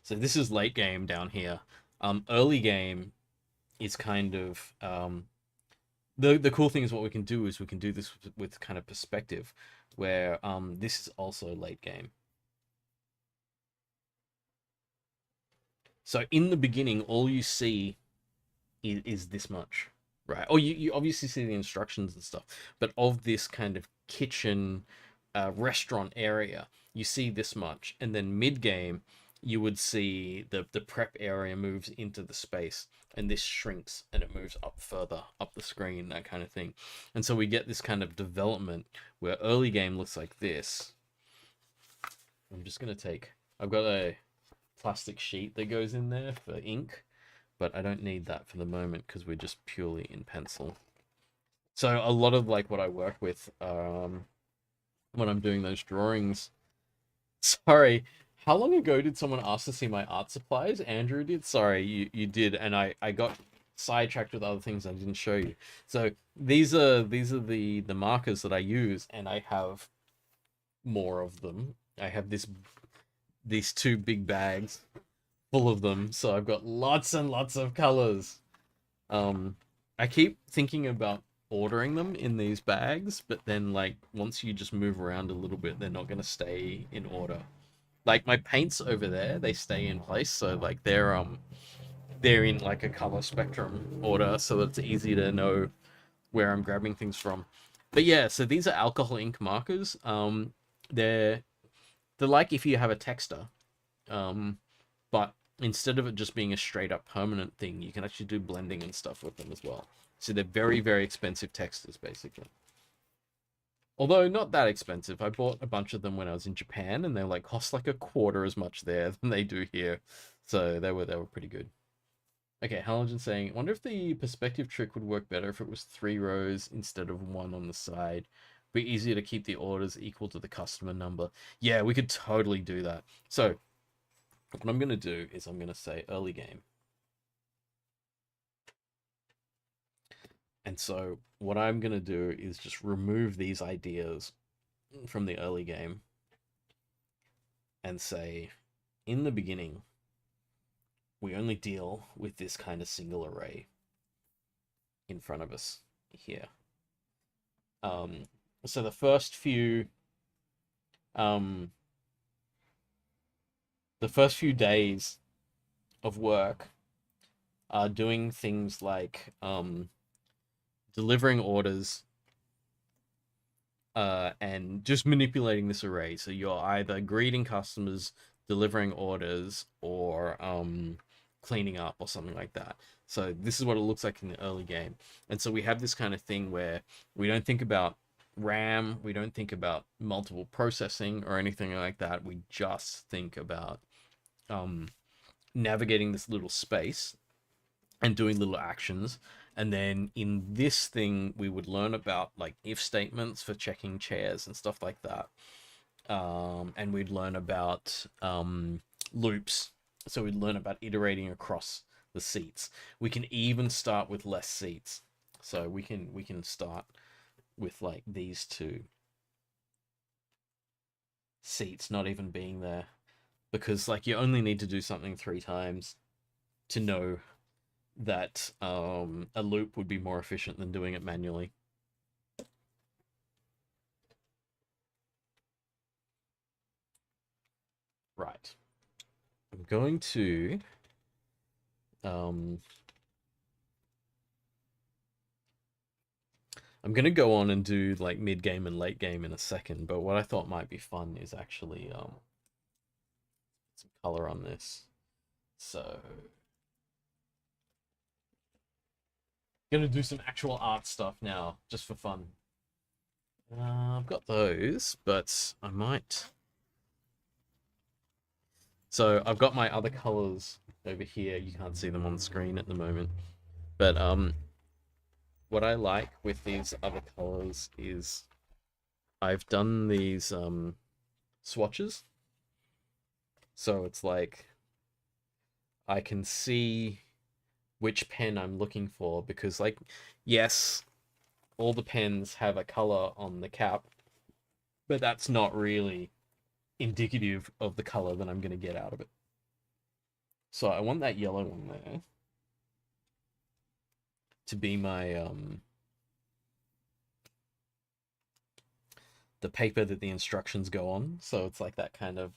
So this is late game down here. Early game is kind of the cool thing is what we can do is we can do this with kind of perspective, where this is also late game. So in the beginning, all you see is this much, right? Or you obviously see the instructions and stuff, but of this kind of kitchen restaurant area, you see this much, and then mid game you would see the prep area moves into the space, and this shrinks and it moves up further up the screen, that kind of thing. And so we get this kind of development where early game looks like this. I'm just gonna I've got a plastic sheet that goes in there for ink, but I don't need that for the moment because we're just purely in pencil. So a lot of like what I work with when I'm doing those drawings. Sorry, how long ago did someone ask to see my art supplies? Andrew did. Sorry, you did, and I got sidetracked with other things I didn't show you. So these are the markers that I use, and I have more of them. I have these two big bags full of them, so I've got lots and lots of colors. I keep thinking about ordering them in these bags, but then like once you just move around a little bit, they're not going to stay in order. Like my paints over there, they stay in place, so like they're in like a color spectrum order, so that it's easy to know where I'm grabbing things from. But yeah, so these are alcohol ink markers. They're like if you have a texter, but instead of it just being a straight up permanent thing, you can actually do blending and stuff with them as well. So they're very, very expensive textures, basically. Although not that expensive. I bought a bunch of them when I was in Japan, and they like cost like a quarter as much there than they do here. So they were pretty good. Okay, Halogen saying, I wonder if the perspective trick would work better if it was 3 rows instead of one on the side. Be easier to keep the orders equal to the customer number. Yeah, we could totally do that. So, what I'm going to do is I'm going to say early game. And so, what I'm going to do is just remove these ideas from the early game and say, in the beginning, we only deal with this kind of single array in front of us here. So the first few days of work are doing things like delivering orders and just manipulating this array. So you're either greeting customers, delivering orders, or cleaning up or something like that. So this is what it looks like in the early game. And so we have this kind of thing where we don't think about RAM, we don't think about multiple processing or anything like that. We just think about navigating this little space and doing little actions. And then in this thing, we would learn about like if statements for checking chairs and stuff like that. And we'd learn about loops. So we'd learn about iterating across the seats. We can even start with less seats. So we can start with like these two seats not even being there, because like you only need to do something 3 times to know that a loop would be more efficient than doing it manually. Right. I'm going to go on and do like mid game and late game in a second, but what I thought might be fun is actually some color on this. So gonna do some actual art stuff now, just for fun. I've got those, but I might. So I've got my other colors over here. You can't see them on the screen at the moment, but what I like with these other colors is I've done these swatches, so it's like I can see which pen I'm looking for, because like, yes, all the pens have a color on the cap, but that's not really indicative of the color that I'm going to get out of it. So I want that yellow one there to be my the paper that the instructions go on. So it's like that kind of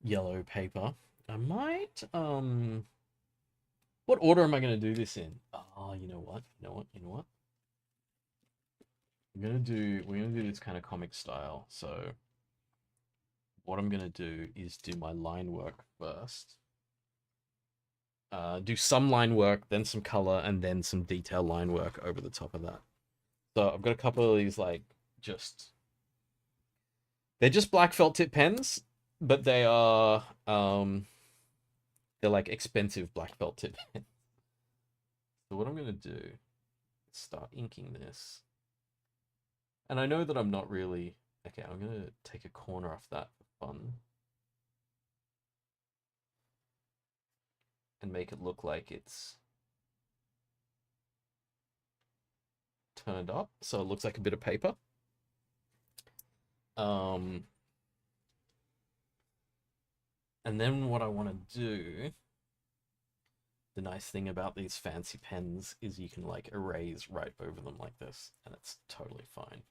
yellow paper. I might what order am I going to do this in? Oh, you know what? We're gonna do this kind of comic style. So what I'm gonna do is do my line work first. Do some line work, then some color, and then some detail line work over the top of that. So I've got a couple of these like they're just black felt tip pens, but they are they're like expensive black felt tip pens. So what I'm gonna do is start inking this. And I know that I'm not really... Okay, I'm going to take a corner off that for fun. And make it look like it's turned up, so it looks like a bit of paper. And then what I want to do... The nice thing about these fancy pens is you can like erase right over them like this, and it's totally fine.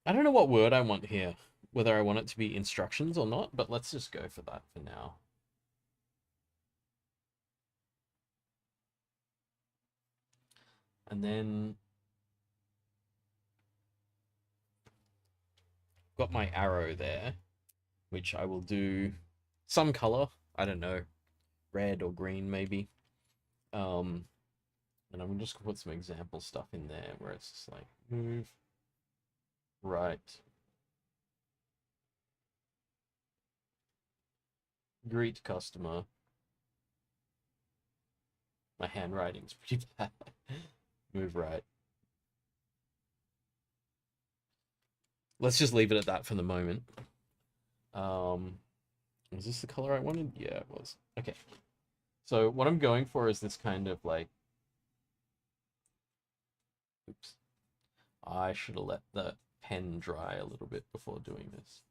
I don't know what word I want here, whether I want it to be instructions or not, but let's just go for that for now. And then got my arrow there, which I will do some color, I don't know, red or green maybe. And I'm just gonna put some example stuff in there where it's just like move Right. Greet customer. My handwriting's pretty bad. Move right. Let's just leave it at that for the moment. Was this the color I wanted? Yeah, it was. Okay. So what I'm going for is this kind of like, oops. I should have let the pen dry a little bit before doing this.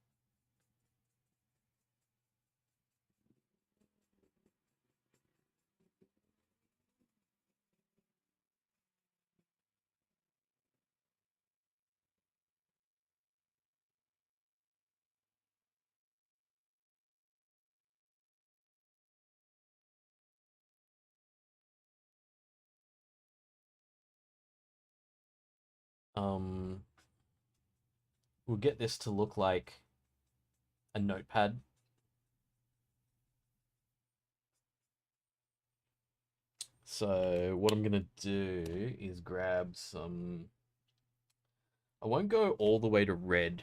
Um, we'll get this to look like a notepad. So what I'm gonna do is grab some. I won't go all the way to red,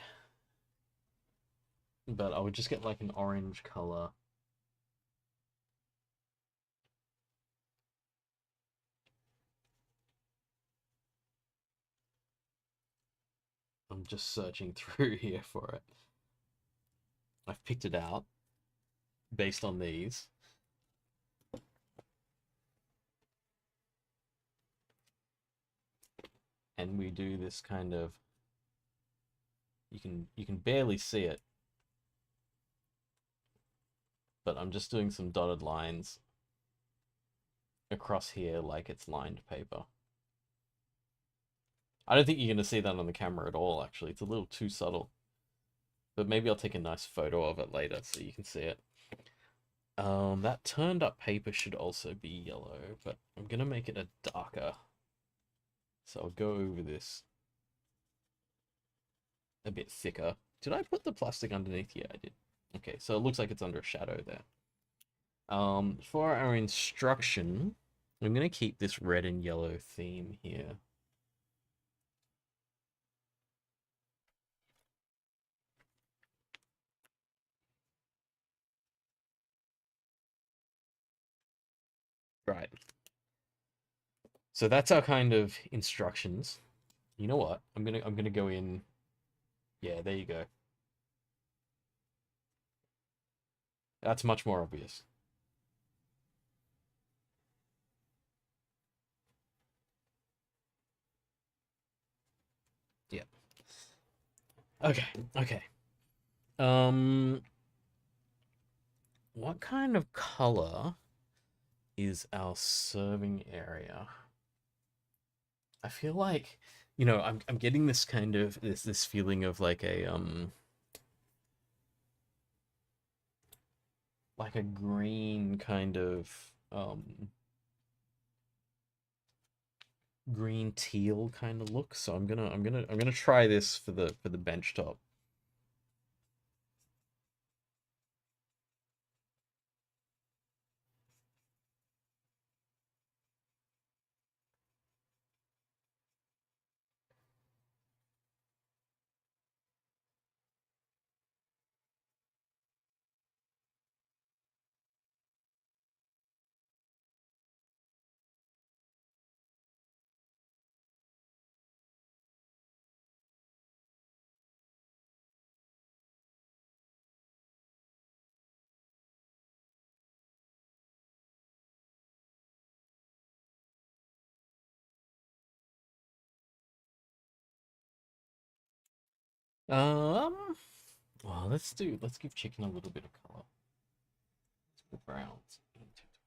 but I would just get like an orange color. I'm just searching through here for it. I've picked it out based on these. And we do this kind of, you can barely see it, but I'm just doing some dotted lines across here like it's lined paper. I don't think you're going to see that on the camera at all, actually. It's a little too subtle. But maybe I'll take a nice photo of it later so you can see it. That turned up paper should also be yellow, but I'm going to make it a darker. So I'll go over this a bit thicker. Did I put the plastic underneath? Yeah, I did. Okay, so it looks like it's under a shadow there. For our instruction, I'm going to keep this red and yellow theme here. Right. So that's our kind of instructions. You know what? I'm gonna go in. Yeah, there you go. That's much more obvious. Yeah. Okay. Okay. Um, what kind of color is our serving area? I feel like, I'm getting this kind of this feeling of like a green kind of green teal kind of look. So I'm gonna try this for the bench top. Um, well, let's give chicken a little bit of color. Let's put browns into it.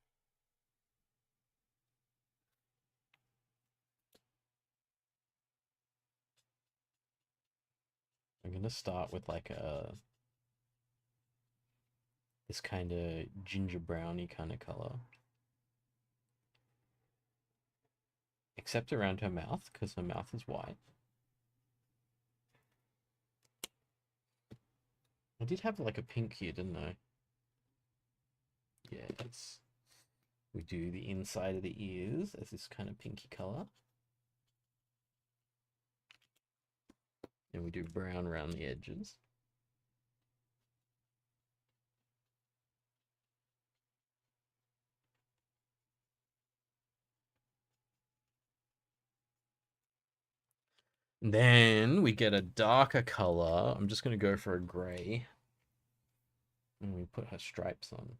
I'm gonna start with like this kind of ginger browny kind of color. Except around her mouth, because her mouth is white. I did have like a pink here, didn't I? Yes. We do the inside of the ears as this kind of pinky color. And we do brown around the edges. And then we get a darker color. I'm just going to go for a gray. And we put her stripes on.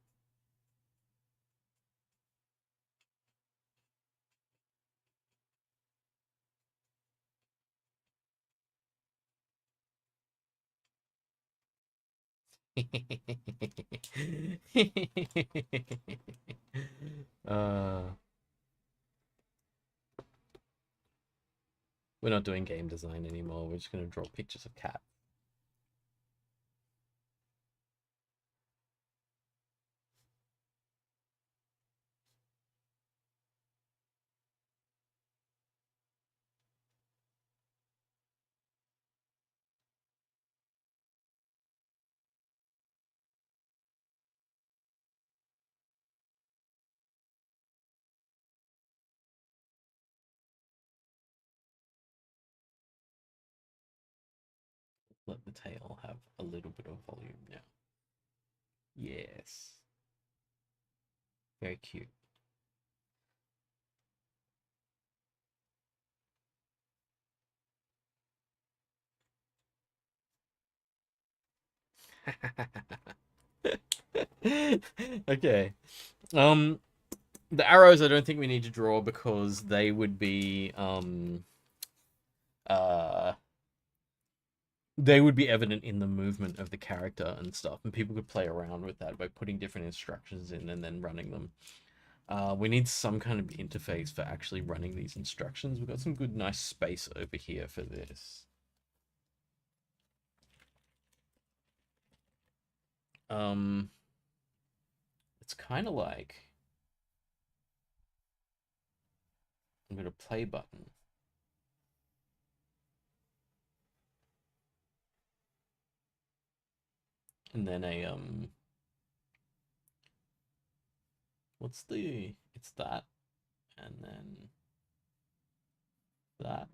uh, we're not doing game design anymore. We're just going to draw pictures of cats. Let the tail have a little bit of volume now. Yes. Very cute. Okay. The arrows I don't think we need to draw because they would be uh they would be evident in the movement of the character and stuff, and people could play around with that by putting different instructions in and then running them. We need some kind of interface for actually running these instructions. We've got some good, nice space over here for this. It's kind of like I'm going to play button. And then a, what's the, it's that, and then that.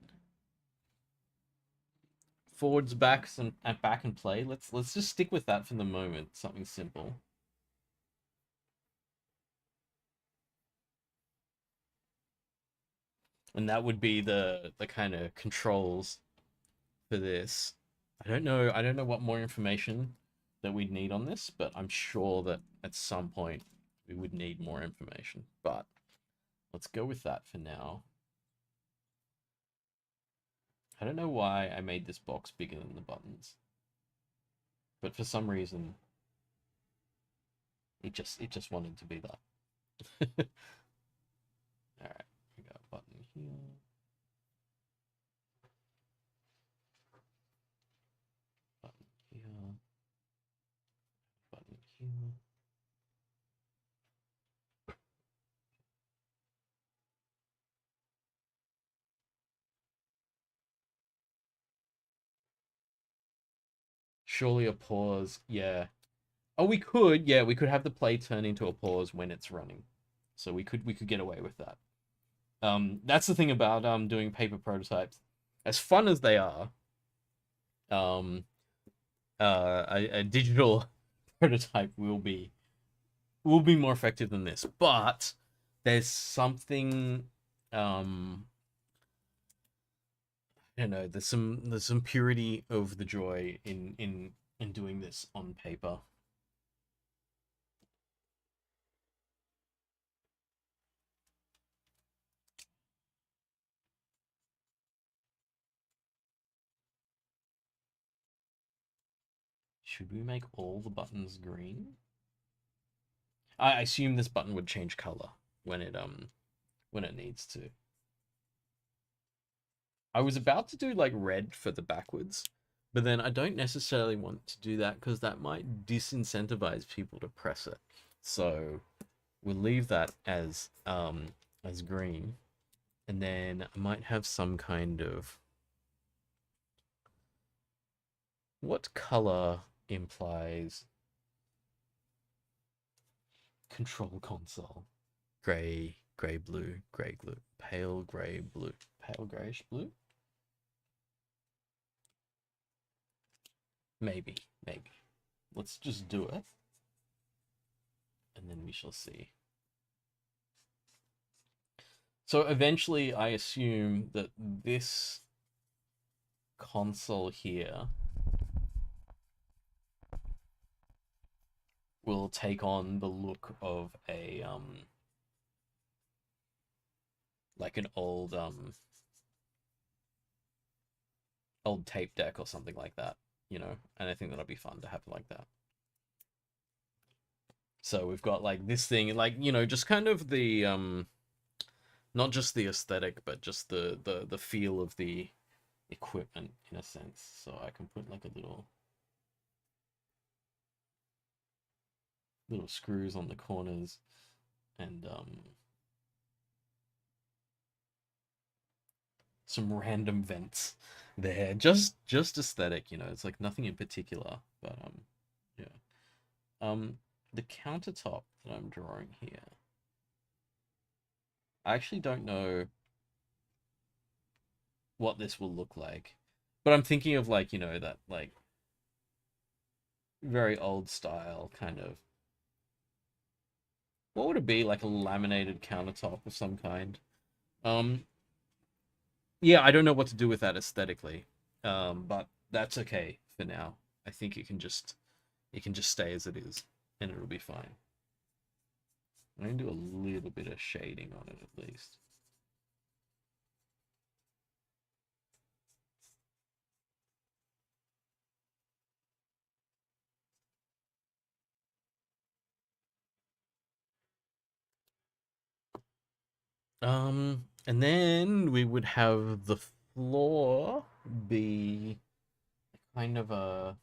Forwards, backs, and back and play. Let's just stick with that for the moment. Something simple. And that would be the kind of controls for this. I don't know what more information that we'd need on this, but I'm sure that at some point we would need more information. But let's go with that for now. I don't know why I made this box bigger than the buttons, but for some reason it just wanted to be that. All right, we got a button here. Button here. Button here. Surely a pause, yeah. Oh, we could, yeah, we could have the play turn into a pause when it's running. So we could get away with that. That's the thing about doing paper prototypes. As fun as they are, um, a digital prototype will be more effective than this. But there's something, I don't know. There's some purity of the joy in doing this on paper. Should we make all the buttons green? I assume this button would change color when it needs to. I was about to do like red for the backwards, but then I don't necessarily want to do that because that might disincentivize people to press it. So we'll leave that as green, and then I might have some kind of, what color implies control console? Gray, gray blue, pale gray blue, pale grayish blue. Maybe, maybe. Let's just do it, and then we shall see. So eventually, I assume that this console here will take on the look of a like an old tape deck or something like that, you know, and I think that'll be fun to have like that. So we've got like this thing, like, you know, just kind of the not just the aesthetic, but just the feel of the equipment in a sense. So I can put like a little screws on the corners and some random vents there. Just aesthetic, you know. It's like nothing in particular, but yeah. The countertop that I'm drawing here, I actually don't know what this will look like, but I'm thinking of like, you know, that like very old style kind of, what would it be, like a laminated countertop of some kind. um yeah, I don't know what to do with that aesthetically, but that's okay for now. I think it can just stay as it is, and it'll be fine. I'm gonna do a little bit of shading on it at least. And then we would have the floor be kind of a,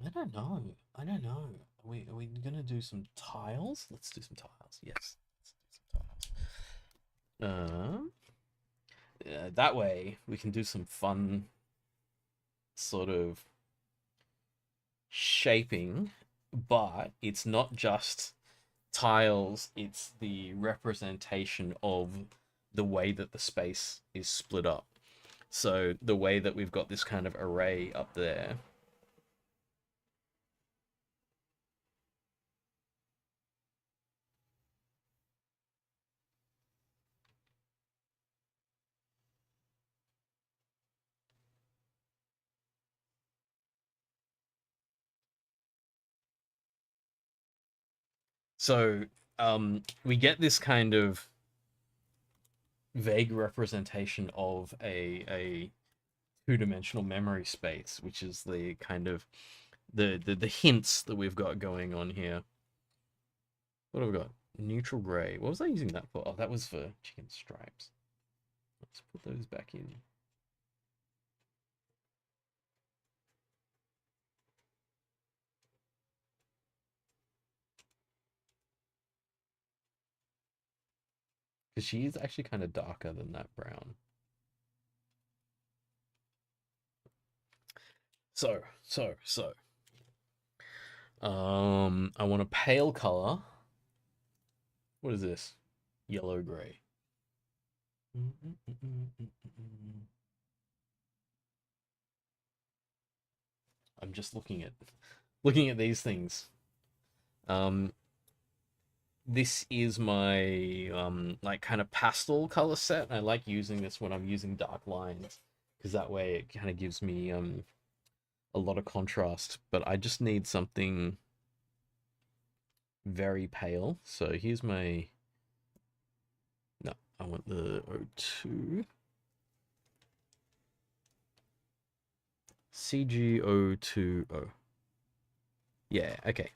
I don't know. I don't know. Are we gonna do some tiles? Let's do some tiles. Yes. Let's do some tiles. That way we can do some fun sort of shaping, but it's not just tiles, it's the representation of the way that the space is split up. So the way that we've got this kind of array up there. So we get this kind of vague representation of a two-dimensional memory space, which is the kind of the hints that we've got going on here. What have we got? Neutral gray. What was I using that for? Oh, that was for chicken stripes. Let's put those back in. Because she is actually kind of darker than that brown. So. I want a pale color. What is this? Yellow gray. I'm just looking at these things. This is my like kind of pastel color set. I like using this when I'm using dark lines, because that way it kind of gives me a lot of contrast. But I just need something very pale. So here's my, no, I want the O2. CG020. Yeah, okay.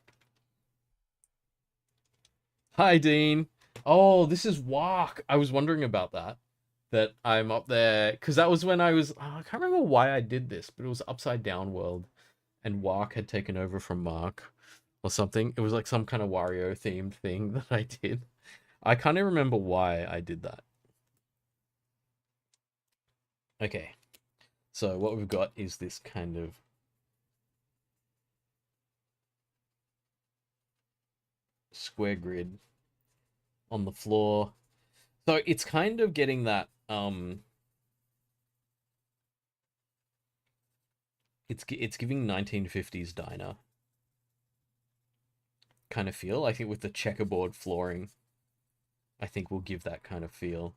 Hi, Dean. Oh, this is Walk. I was wondering about that. That I'm up there, because that was when I was, I can't remember why I did this, but it was Upside Down World, and Walk had taken over from Mark or something. It was like some kind of Wario themed thing that I did. I can't even remember why I did that. Okay, so what we've got is this kind of square grid on the floor. So it's kind of getting that It's giving 1950s diner kind of feel. I think with the checkerboard flooring, I think we'll give that kind of feel.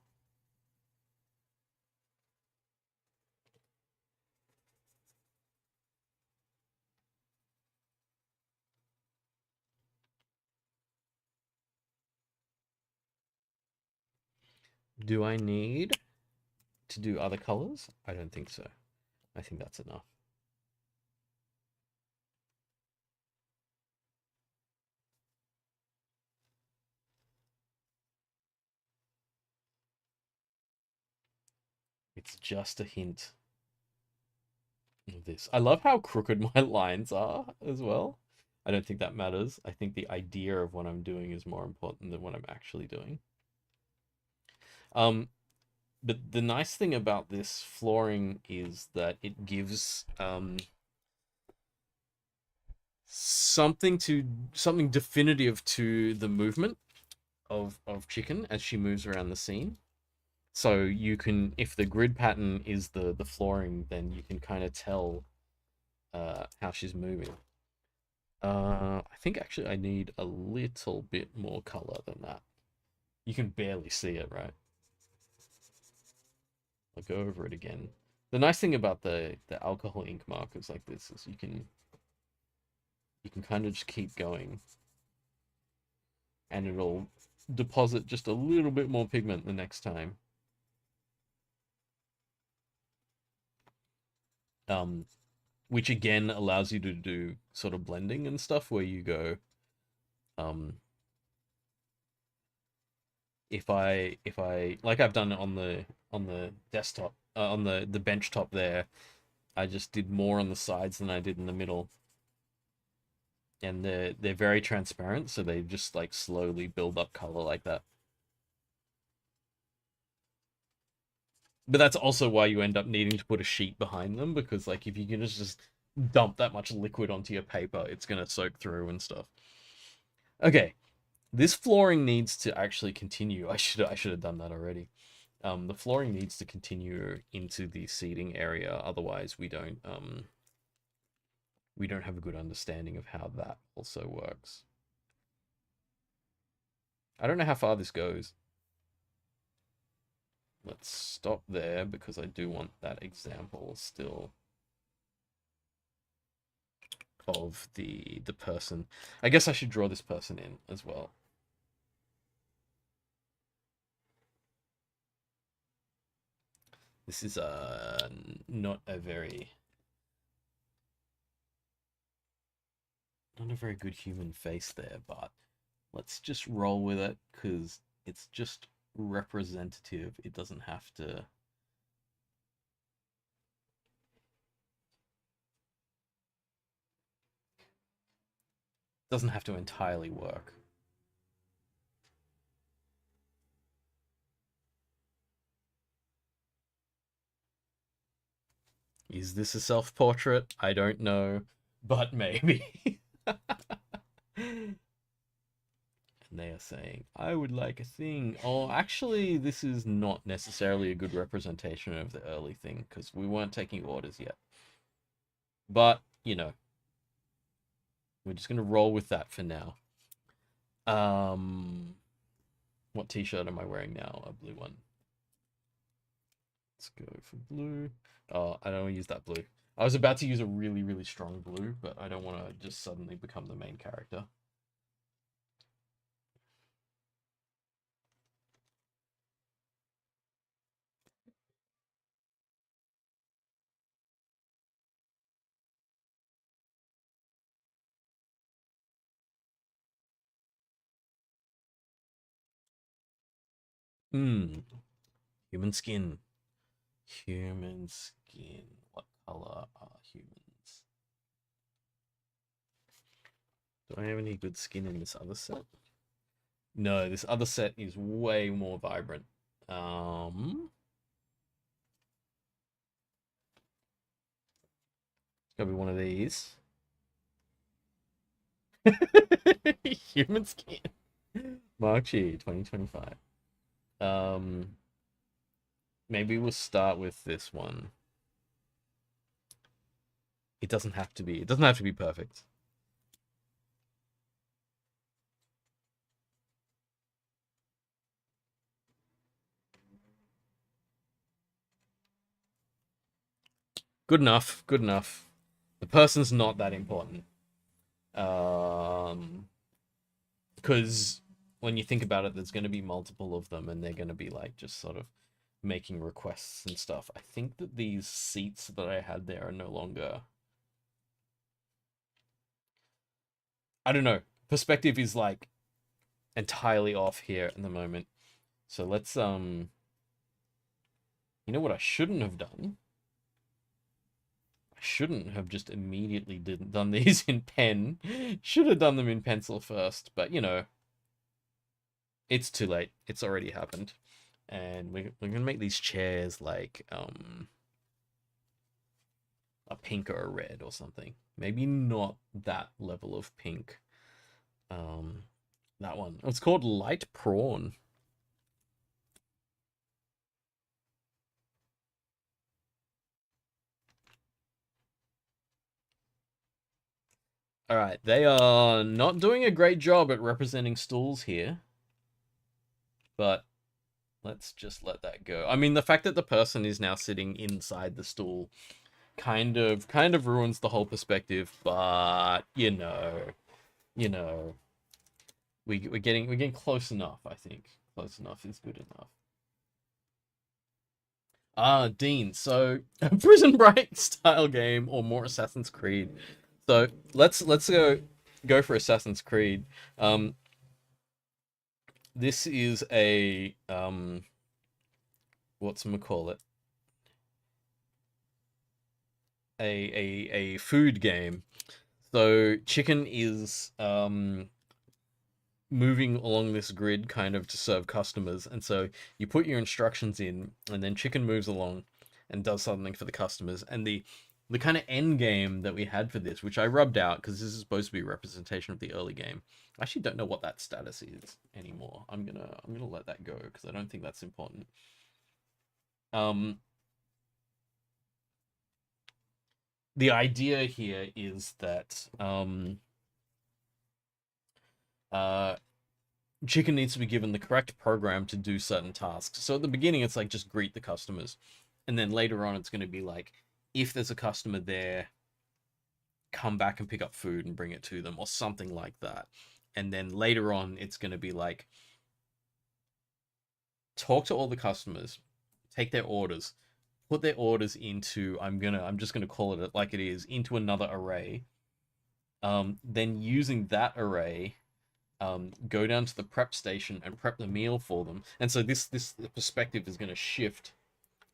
Do I need to do other colors? I don't think so. I think that's enough. It's just a hint of this. I love how crooked my lines are as well. I don't think that matters. I think the idea of what I'm doing is more important than what I'm actually doing. But the nice thing about this flooring is that it gives something definitive to the movement of Chicken as she moves around the scene. So you can, if the grid pattern is the flooring, then you can kind of tell how she's moving. I think actually I need a little bit more color than that. You can barely see it, right? I'll go over it again. The nice thing about the alcohol ink markers like this is you can kind of just keep going, and it'll deposit just a little bit more pigment the next time. Which again allows you to do sort of blending and stuff where you go, if I like I've done it on the desktop, on the bench top there, I just did more on the sides than I did in the middle. And they're very transparent, so they just like slowly build up color like that. But that's also why you end up needing to put a sheet behind them, because like if you can just dump that much liquid onto your paper, it's gonna soak through and stuff. Okay, this flooring needs to actually continue. I should have done that already. The flooring needs to continue into the seating area, otherwise we don't have a good understanding of how that also works. I don't know how far this goes. Let's stop there because I do want that example still of the person. I guess I should draw this person in as well. This is not a very good human face there, but let's just roll with it because it's just representative. It doesn't have to entirely work. Is this a self-portrait? I don't know, but maybe. And they are saying, I would like a thing. Oh, actually, this is not necessarily a good representation of the early thing, because we weren't taking orders yet. But, you know, we're just going to roll with that for now. What t-shirt am I wearing now? A blue one. Let's go for blue. Oh, I don't want to use that blue. I was about to use a really, really strong blue, but I don't want to just suddenly become the main character. Human skin. Human skin. What color are humans? Do I have any good skin in this other set? No, this other set is way more vibrant. It's gotta be one of these. Human skin. March 2025. Maybe we'll start with this one. It doesn't have to be. It doesn't have to be perfect. Good enough. Good enough. The person's not that important. Because when you think about it, there's going to be multiple of them, and they're going to be like just sort of making requests and stuff. I think that these seats that I had there are no longer. I don't know. Perspective is like entirely off here at the moment. So let's you know what I shouldn't have done? I shouldn't have just immediately done these in pen. Should have done them in pencil first, but you know, it's too late. It's already happened. And we're gonna make these chairs like a pink or a red or something. Maybe not that level of pink. That one. It's called light prawn. All right, they are not doing a great job at representing stools here, but let's just let that go. I mean, the fact that the person is now sitting inside the stool kind of ruins the whole perspective, but you know, we're getting close enough, I think. Close enough is good enough. Dean, so a Prison Break style game or more Assassin's Creed. So let's go for Assassin's Creed. This is a whatchamacallit? A food game. So Chicken is moving along this grid kind of to serve customers, and so you put your instructions in, and then Chicken moves along and does something for the customers. And the kind of end game that we had for this, which I rubbed out because this is supposed to be a representation of the early game. I actually don't know what that status is anymore. I'm gonna let that go because I don't think that's important. The idea here is that Chicken needs to be given the correct program to do certain tasks. So at the beginning, it's like just greet the customers, and then later on, it's going to be like, if there's a customer there, come back and pick up food and bring it to them, or something like that. And then later on, it's going to be like, talk to all the customers, take their orders, put their orders into, I'm just gonna call it like it is, into another array. Then using that array, go down to the prep station and prep the meal for them. And so this perspective is gonna shift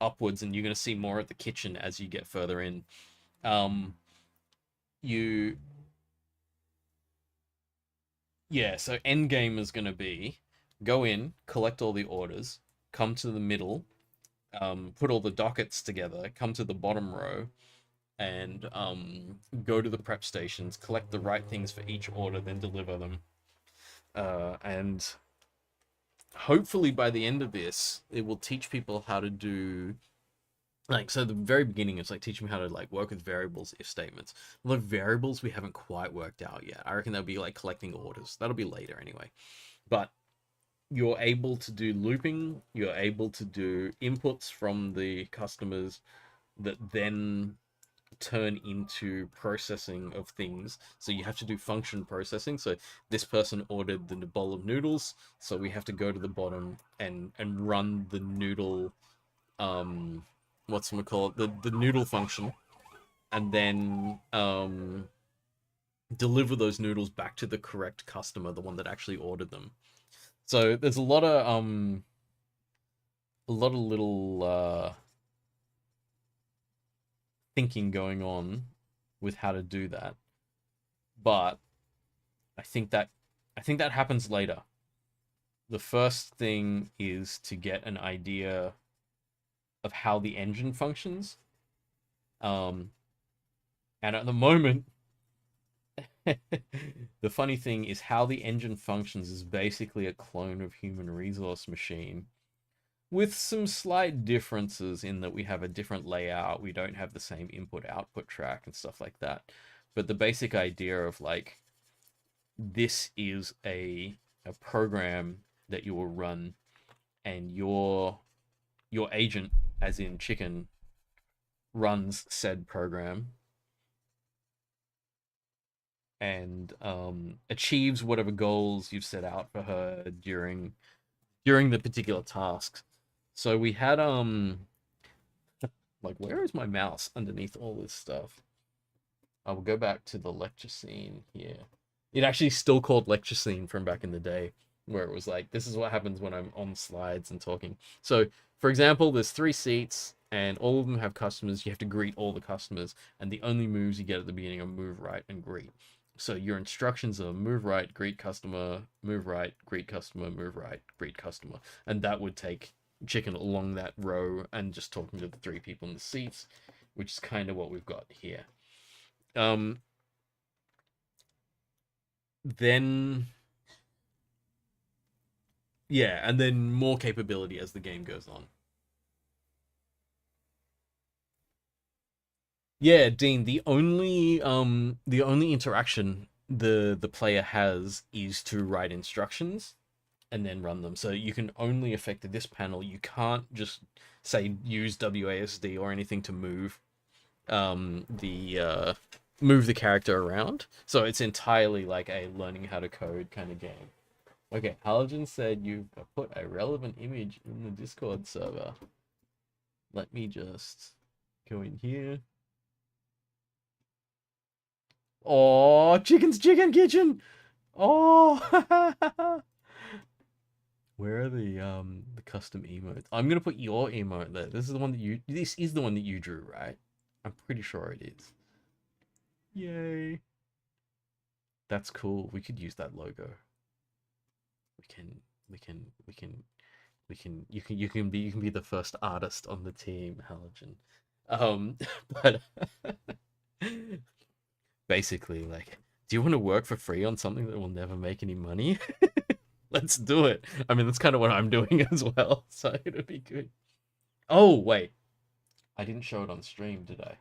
upwards, and you're gonna see more of the kitchen as you get further in. So end game is gonna be go in, collect all the orders, come to the middle, put all the dockets together, come to the bottom row, and go to the prep stations, collect the right things for each order, then deliver them. And hopefully by the end of this, it will teach people how to do, like, so the very beginning is like teaching me how to like work with variables, if statements. Although variables we haven't quite worked out yet. I reckon that'll be like collecting orders. That'll be later anyway. But you're able to do looping, you're able to do inputs from the customers that then turn into processing of things. So you have to do function processing. So this person ordered the bowl of noodles, so we have to go to the bottom and run the noodle, the noodle function, and then deliver those noodles back to the correct customer, the one that actually ordered them. So there's a lot of little thinking going on with how to do that. But I think that happens later. The first thing is to get an idea of how the engine functions. And at the moment, the funny thing is how the engine functions is basically a clone of Human Resource Machine. with some slight differences in that we have a different layout, we don't have the same input output track and stuff like that. But the basic idea of like this is a program that you will run, and your agent, as in chicken, runs said program and achieves whatever goals you've set out for her during the particular tasks. So we had like, where is my mouse underneath all this stuff? I will go back to the lecture scene here. It actually still called lecture scene from back in the day, where it was like, this is what happens when I'm on slides and talking. So, for example, there's 3 seats, and all of them have customers. You have to greet all the customers, and the only moves you get at the beginning are move right and greet. So your instructions are move right, greet customer, move right, greet customer, move right, greet customer. And that would take chicken along that row and just talking to the 3 people in the seats, which is kind of what we've got here. Then yeah, and then more capability as the game goes on. Yeah, Dean, the only interaction the player has is to write instructions and then run them. So you can only affect this panel. You can't just say use WASD or anything to the move the character around. So it's entirely like a learning how to code kind of game. Okay, Halogen said you've put a relevant image in the Discord server. Let me just go in here. Oh, Chicken's Chicken Kitchen. Oh, where are the custom emotes? I'm gonna put your emote there. This is the one that you. This is the one that you drew, right? I'm pretty sure it is. Yay! That's cool. We could use that logo. We can. We can. We can. We can. You can be the first artist on the team, Halogen. But basically, like, do you want to work for free on something that will never make any money? Let's do it. I mean, that's kind of what I'm doing as well, so it'll be good. Oh, wait. I didn't show it on stream, did I?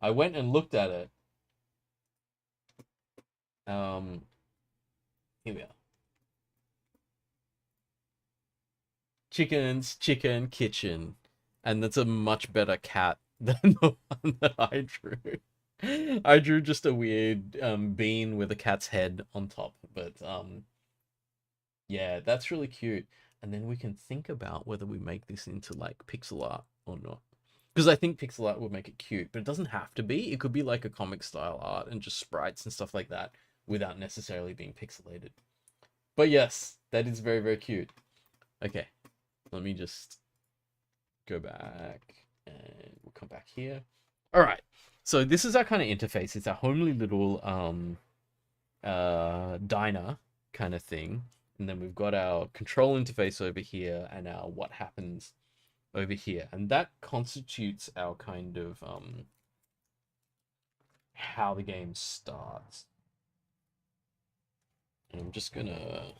I went and looked at it. Here we are. Chicken's Chicken Kitchen. And that's a much better cat than the one that I drew. I drew just a weird bean with a cat's head on top, but yeah, that's really cute. And then we can think about whether we make this into like pixel art or not. Because I think pixel art would make it cute, but it doesn't have to be. It could be like a comic style art and just sprites and stuff like that without necessarily being pixelated. But yes, that is very, very cute. Okay, let me just go back and we'll come back here. All right, so this is our kind of interface. It's our homely little diner kind of thing. And then we've got our control interface over here and our what happens over here. And that constitutes our kind of how the game starts. And I'm just gonna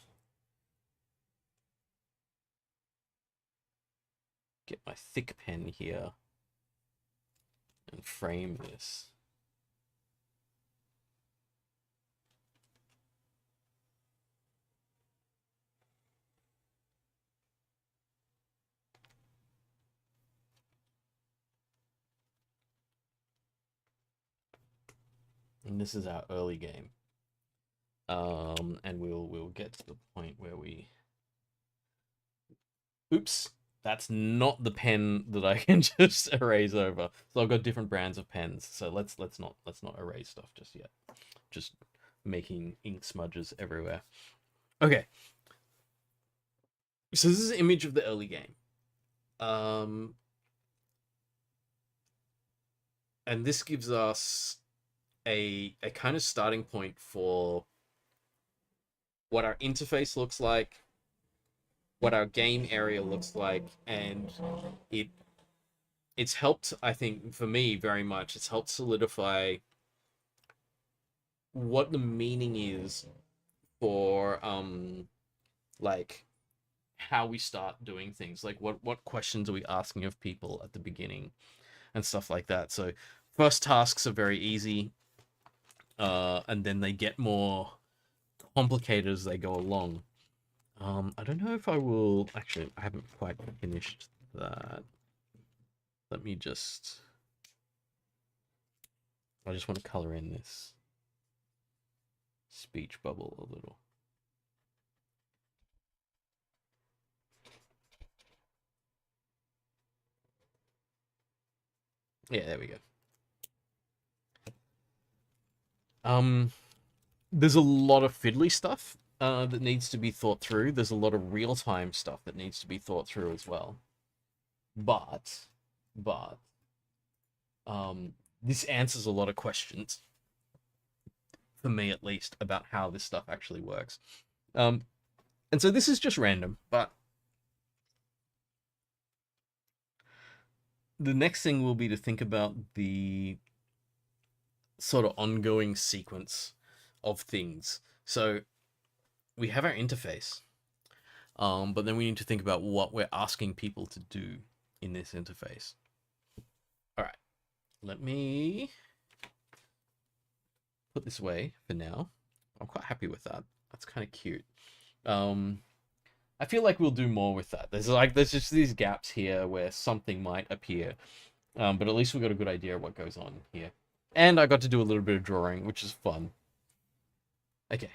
get my thick pen here and frame this. And this is our early game. And we'll get to the point where we. Oops, that's not the pen that I can just erase over. So I've got different brands of pens. So let's not erase stuff just yet. Just making ink smudges everywhere. Okay. So this is an image of the early game. And this gives us a kind of starting point for what our interface looks like, what our game area looks like, and it's helped, I think, for me very much, it's helped solidify what the meaning is for like how we start doing things, like what questions are we asking of people at the beginning and stuff like that. So first tasks are very easy, and then they get more complicated as they go along. I don't know if I will actually. I haven't quite finished that. Let me just. I just want to color in this speech bubble a little. Yeah, there we go. There's a lot of fiddly stuff that needs to be thought through. There's a lot of real-time stuff that needs to be thought through as well. But, this answers a lot of questions, for me at least, about how this stuff actually works. And so this is just random, but the next thing will be to think about the sort of ongoing sequence of things. So we have our interface, but then we need to think about what we're asking people to do in this interface. All right, let me put this away for now. I'm quite happy with that. That's kind of cute. I feel like we'll do more with that. There's just these gaps here where something might appear, but at least we got a good idea of what goes on here. And I got to do a little bit of drawing, which is fun. Okay,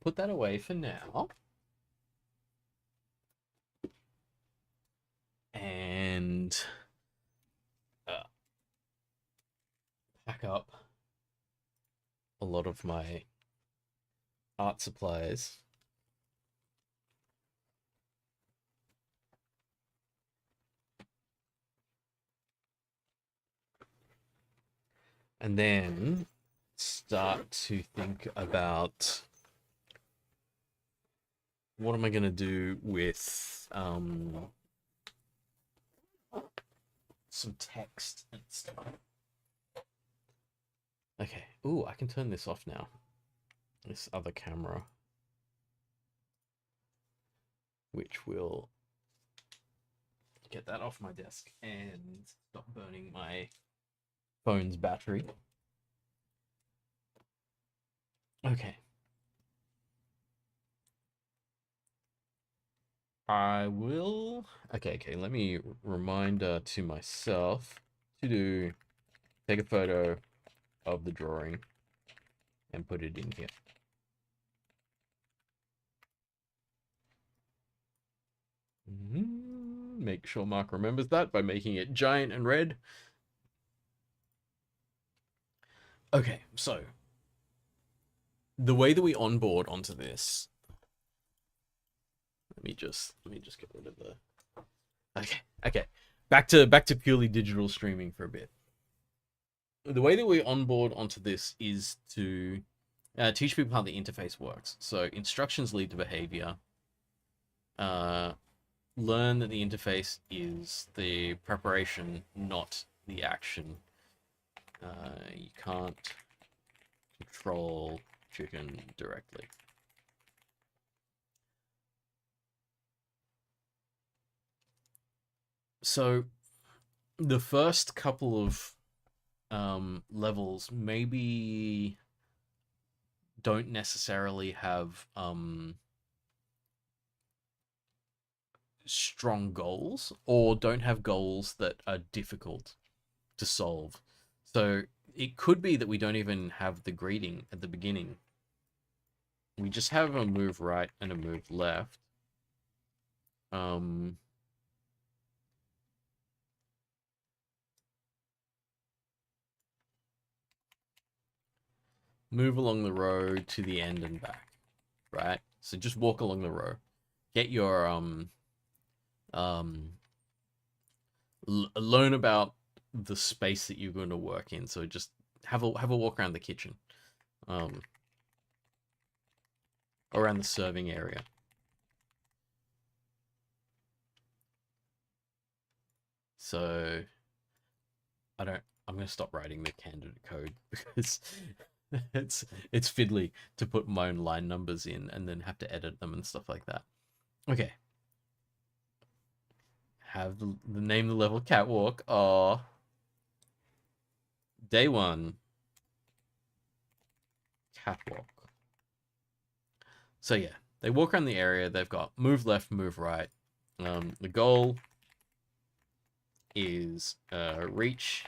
put that away for now. And pack up a lot of my art supplies. And then start to think about what am I going to do with some text and stuff. Okay. Ooh, I can turn this off now. This other camera. Which will get that off my desk and stop burning my phone's battery. Okay. I will... Okay, let me remind to myself to take a photo of the drawing and put it in here. Make sure Mark remembers that by making it giant and red. Okay, so the way that we onboard onto this, let me just get rid of the... Okay. Back to purely digital streaming for a bit. The way that we onboard onto this is to teach people how the interface works. So instructions lead to behavior. Learn that the interface is the preparation, not the action. You can't control chicken directly. So the first couple of levels maybe don't necessarily have strong goals, or don't have goals that are difficult to solve. So it could be that we don't even have the greeting at the beginning. We just have a move right and a move left. Move along the road to the end and back, right? So just walk along the row. Get your learn about the space that you're going to work in. So just have a walk around the kitchen, around the serving area. So I'm going to stop writing the candidate code because it's fiddly to put my own line numbers in and then have to edit them and stuff like that. Okay. have the name the level catwalk. Oh, day 1 catwalk. So yeah, they walk around the area. They've got move left, move right. The goal is reach.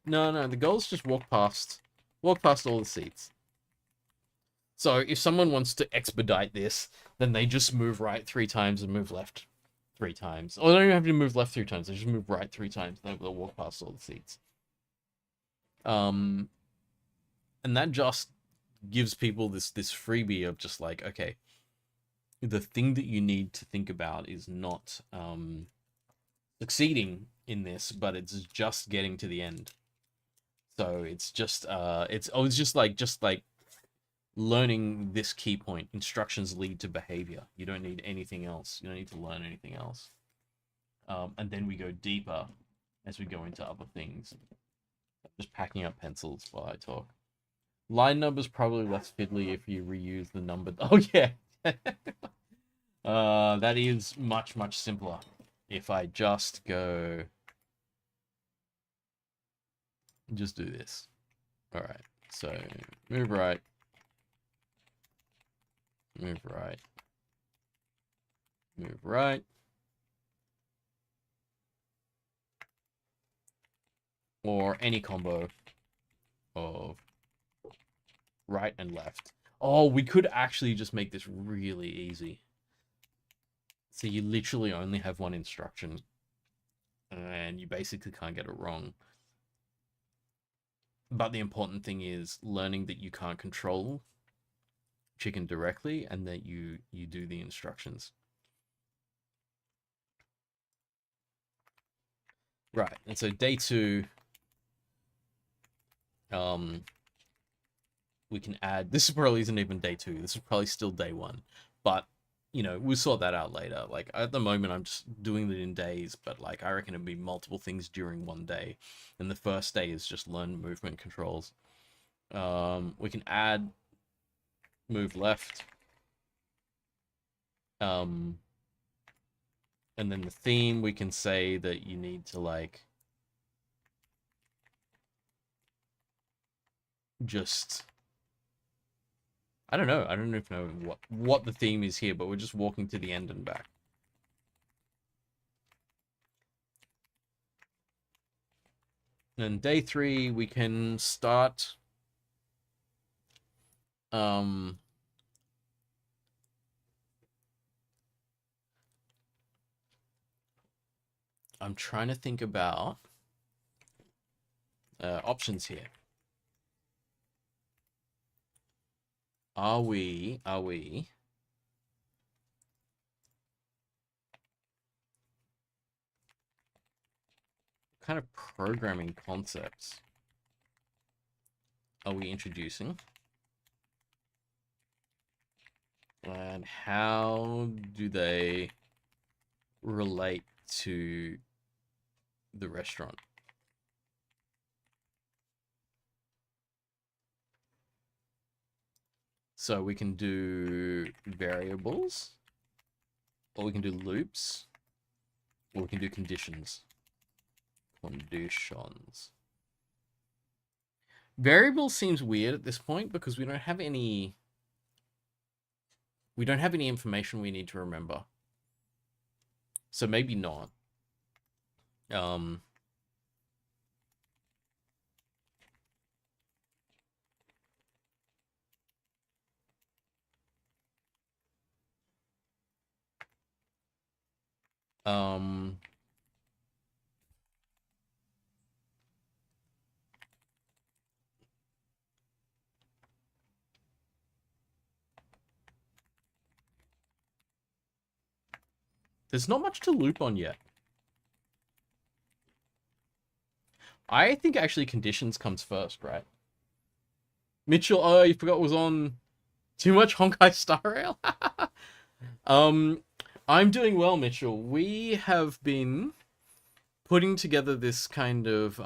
No, the goal is just walk past all the seats. So if someone wants to expedite this, then they just move right 3 times and move left 3 times. Or they don't even have to move left 3 times. They just move right 3 times. They'll walk past all the seats. And that just gives people this freebie of just like, okay, the thing that you need to think about is not succeeding in this, but it's just getting to the end. So it's just it's just like learning this key point. Instructions lead to behavior. You don't need anything else. You don't need to learn anything else. And then we go deeper as we go into other things. I'm just packing up pencils while I talk. Line number's probably less fiddly if you reuse the number. Oh yeah. That is much simpler. If I just go, just do this. All right. So move right. Move right. Move right. Or any combo of right and left. Oh, we could actually just make this really easy. So you literally only have one instruction. And you basically can't get it wrong. But the important thing is learning that you can't control chicken directly and that you do the instructions. Right, and so day 2, we can add, this probably isn't even day 2, this is probably still day 1, but you know, we'll sort that out later. Like at the moment I'm just doing it in days, but like I reckon it'd be multiple things during one day, and the first day is just learn movement controls. We can add move left, and then the theme, we can say that you need to like just, I don't know if know what the theme is here, but we're just walking to the end and back. And day 3 we can start I'm trying to think about options here. Are we kind of programming concepts are we introducing? And how do they relate to the restaurant? So we can do variables, or we can do loops, or we can do conditions. Variable seems weird at this point because we don't have any information we need to remember. So maybe not. There's not much to loop on yet. I think actually conditions comes first, right? Mitchell, oh, you forgot was on too much Honkai Star Rail? I'm doing well, Mitchell. We have been putting together this kind of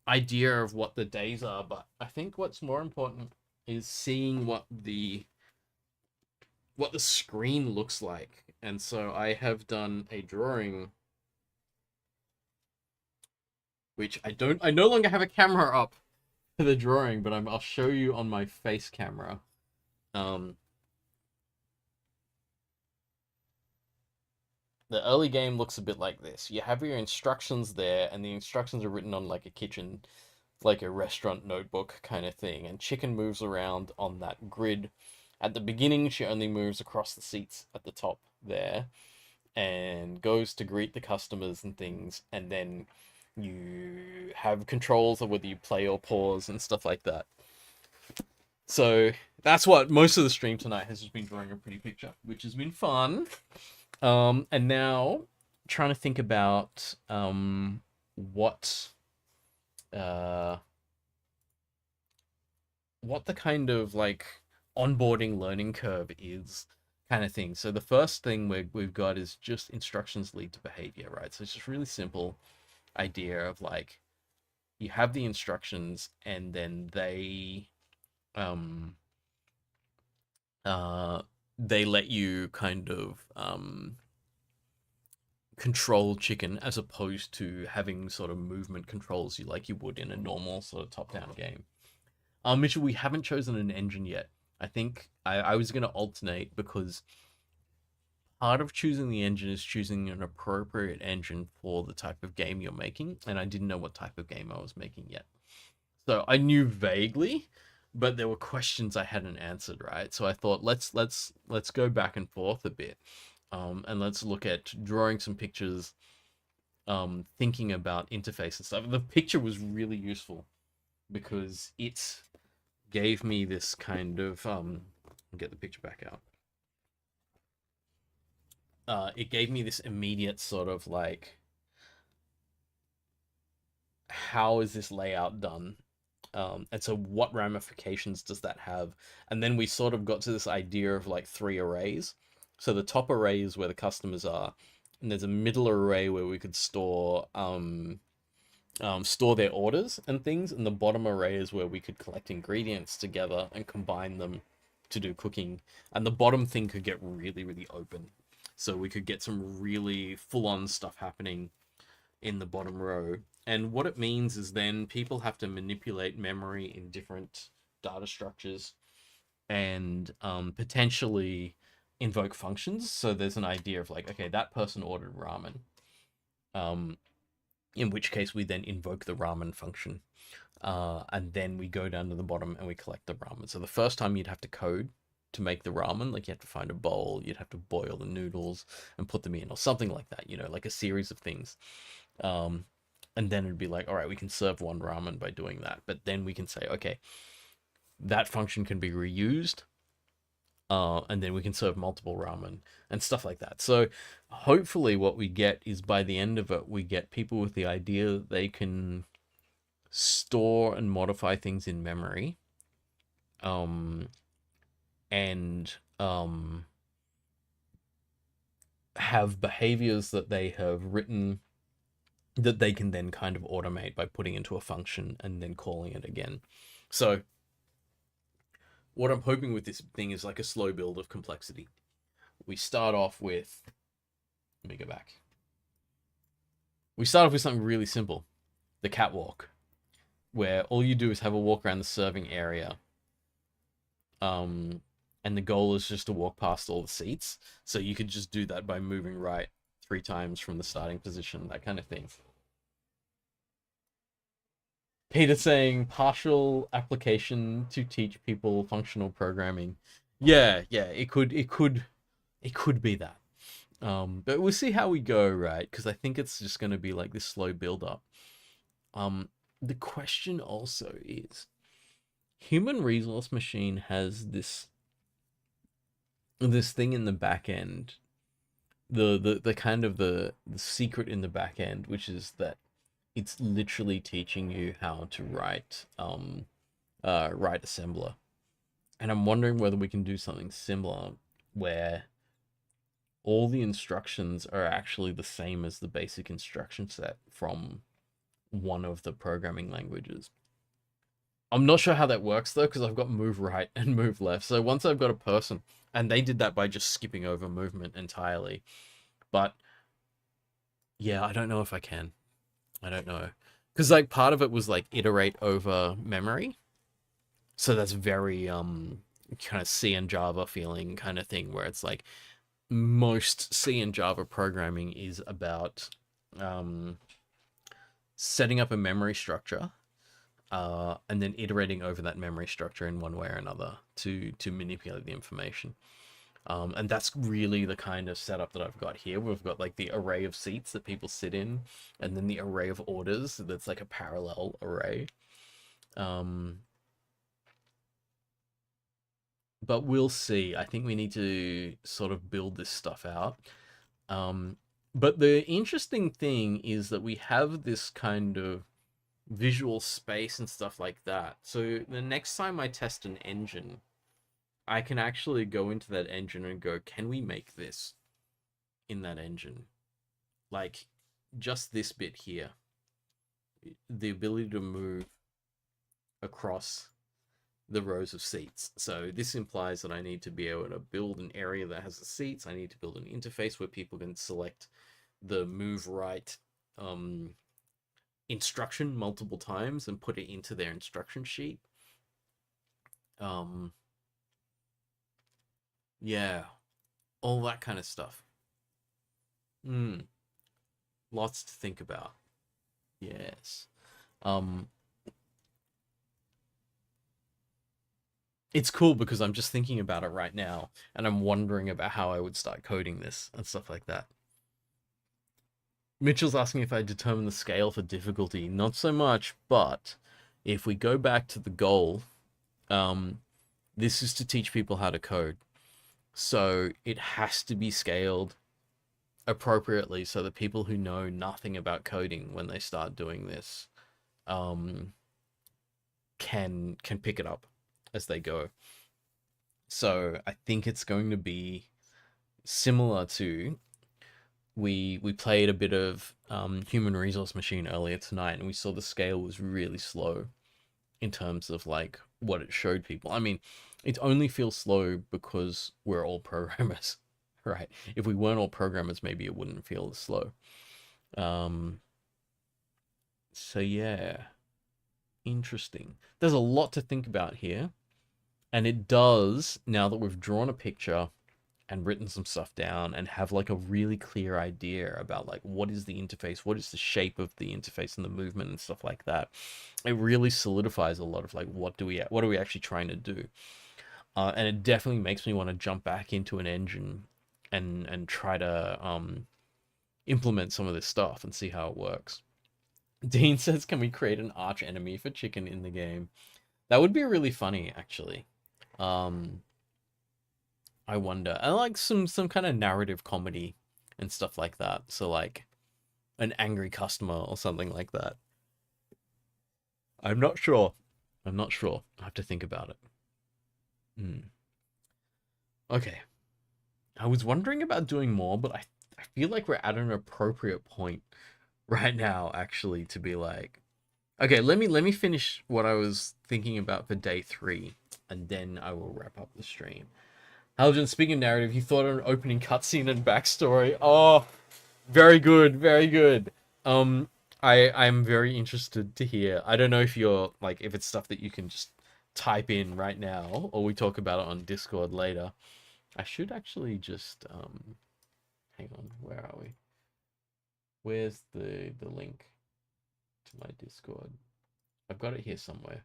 idea of what the days are, but I think what's more important is seeing what the what the screen looks like. And so I have done a drawing, which I no longer have a camera up for the drawing, but I'll show you on my face camera. Um, the early game looks a bit like this. You have your instructions there, and the instructions are written on like a kitchen, like a restaurant notebook kind of thing. And Chicken moves around on that grid. At the beginning, she only moves across the seats at the top there and goes to greet the customers and things. And then you have controls of whether you play or pause and stuff like that. So that's what most of the stream tonight has just been drawing a pretty picture, which has been fun. And now trying to think about uh what the kind of like onboarding learning curve is kind of thing. So the first thing we've got is just instructions lead to behavior, right? So it's just really simple idea of like you have the instructions and then um they let you kind of control Chicken as opposed to having sort of movement controls you would in a normal sort of top-down game. Mitchell, we haven't chosen an engine yet. I think I was going to alternate because part of choosing the engine is choosing an appropriate engine for the type of game you're making, and I didn't know what type of game I was making yet. So I knew vaguely, but there were questions I hadn't answered, right? So I thought let's go back and forth a bit, and let's look at drawing some pictures, thinking about interface and stuff. The picture was really useful because it gave me this kind of get the picture back out. It gave me this immediate sort of like, how is this layout done? And so what ramifications does that have? And then we sort of got to this idea of like 3 arrays. So the top array is where the customers are, and there's a middle array where we could store store their orders and things, and the bottom array is where we could collect ingredients together and combine them to do cooking. And the bottom thing could get really, really open. So we could get some really full-on stuff happening in the bottom row. And what it means is then people have to manipulate memory in different data structures and potentially invoke functions. So there's an idea of like, okay, that person ordered ramen. In which case we then invoke the ramen function. And then we go down to the bottom and we collect the ramen. So the first time you'd have to code to make the ramen, like you have to find a bowl, you'd have to boil the noodles and put them in, or something like that, like a series of things. And then it'd be like, all right, we can serve 1 ramen by doing that. But then we can say, okay, that function can be reused. And then we can serve multiple ramen and stuff like that. So hopefully what we get is by the end of it, we get people with the idea that they can store and modify things in memory. And have behaviors that they have written that they can then kind of automate by putting into a function and then calling it again. So what I'm hoping with this thing is like a slow build of complexity. We start off with, let me go back. We start off with something really simple, the catwalk, where all you do is have a walk around the serving area. And the goal is just to walk past all the seats. So you could just do that by moving right 3 times from the starting position, that kind of thing. Peter saying partial application to teach people functional programming. Yeah, it could be that. But we'll see how we go, right? Because I think it's just going to be like this slow build up. The question also is, human resource machine has this thing in the back end, the kind of the secret in the back end, which is that it's literally teaching you how to write assembler. And I'm wondering whether we can do something similar where all the instructions are actually the same as the basic instruction set from one of the programming languages. I'm not sure how that works though, because I've got move right and move left. So once I've got a person, and they did that by just skipping over movement entirely. But yeah, I don't know if I can. I don't know. Because like part of it was like iterate over memory. So that's very kind of C and Java feeling kind of thing where it's like most C and Java programming is about um setting up a memory structure and then iterating over that memory structure in one way or another to manipulate the information. And that's really the kind of setup that I've got here. We've got like the array of seats that people sit in, and then the array of orders that's like a parallel array. But we'll see. I think we need to sort of build this stuff out. But the interesting thing is that we have this kind of visual space and stuff like that. So the next time I test an engine, I can actually go into that engine and go, can we make this in that engine? Like just this bit here, the ability to move across the rows of seats. So this implies that I need to be able to build an area that has the seats. I need to build an interface where people can select the move right instruction multiple times and put it into their instruction sheet. Yeah, all that kind of stuff. Lots to think about. Yes. It's cool because I'm just thinking about it right now and I'm wondering about how I would start coding this and stuff like that. Mitchell's asking if I determine the scale for difficulty. Not so much, but if we go back to the goal, this is to teach people how to code. So it has to be scaled appropriately so that people who know nothing about coding when they start doing this can pick it up as they go. So I think it's going to be similar to we played a bit of Human Resource Machine earlier tonight, and we saw the scale was really slow in terms of like what it showed people. I mean, it only feels slow because we're all programmers, right? If we weren't all programmers, maybe it wouldn't feel as slow. So yeah, interesting. There's a lot to think about here, and it does, now that we've drawn a picture and written some stuff down and have like a really clear idea about like what is the interface, what is the shape of the interface and the movement and stuff like that. It really solidifies a lot of like what are we actually trying to do, and it definitely makes me want to jump back into an engine and try to implement some of this stuff and see how it works. Dean says, can we create an arch enemy for chicken in the game? That would be really funny, actually. I wonder. I like some kind of narrative comedy and stuff like that. So like an angry customer or something like that. I'm not sure. I'm not sure. I have to think about it. Okay. I was wondering about doing more, but I feel like we're at an appropriate point right now, actually, to be like, okay, let me finish what I was thinking about for day 3, and then I will wrap up the stream. Haljan, speaking of narrative, you thought of an opening cutscene and backstory. Oh, very good, very good. I'm very interested to hear. I don't know if you're like if it's stuff that you can just type in right now, or we talk about it on Discord later. I should actually just hang on. Where are we? Where's the link to my Discord? I've got it here somewhere.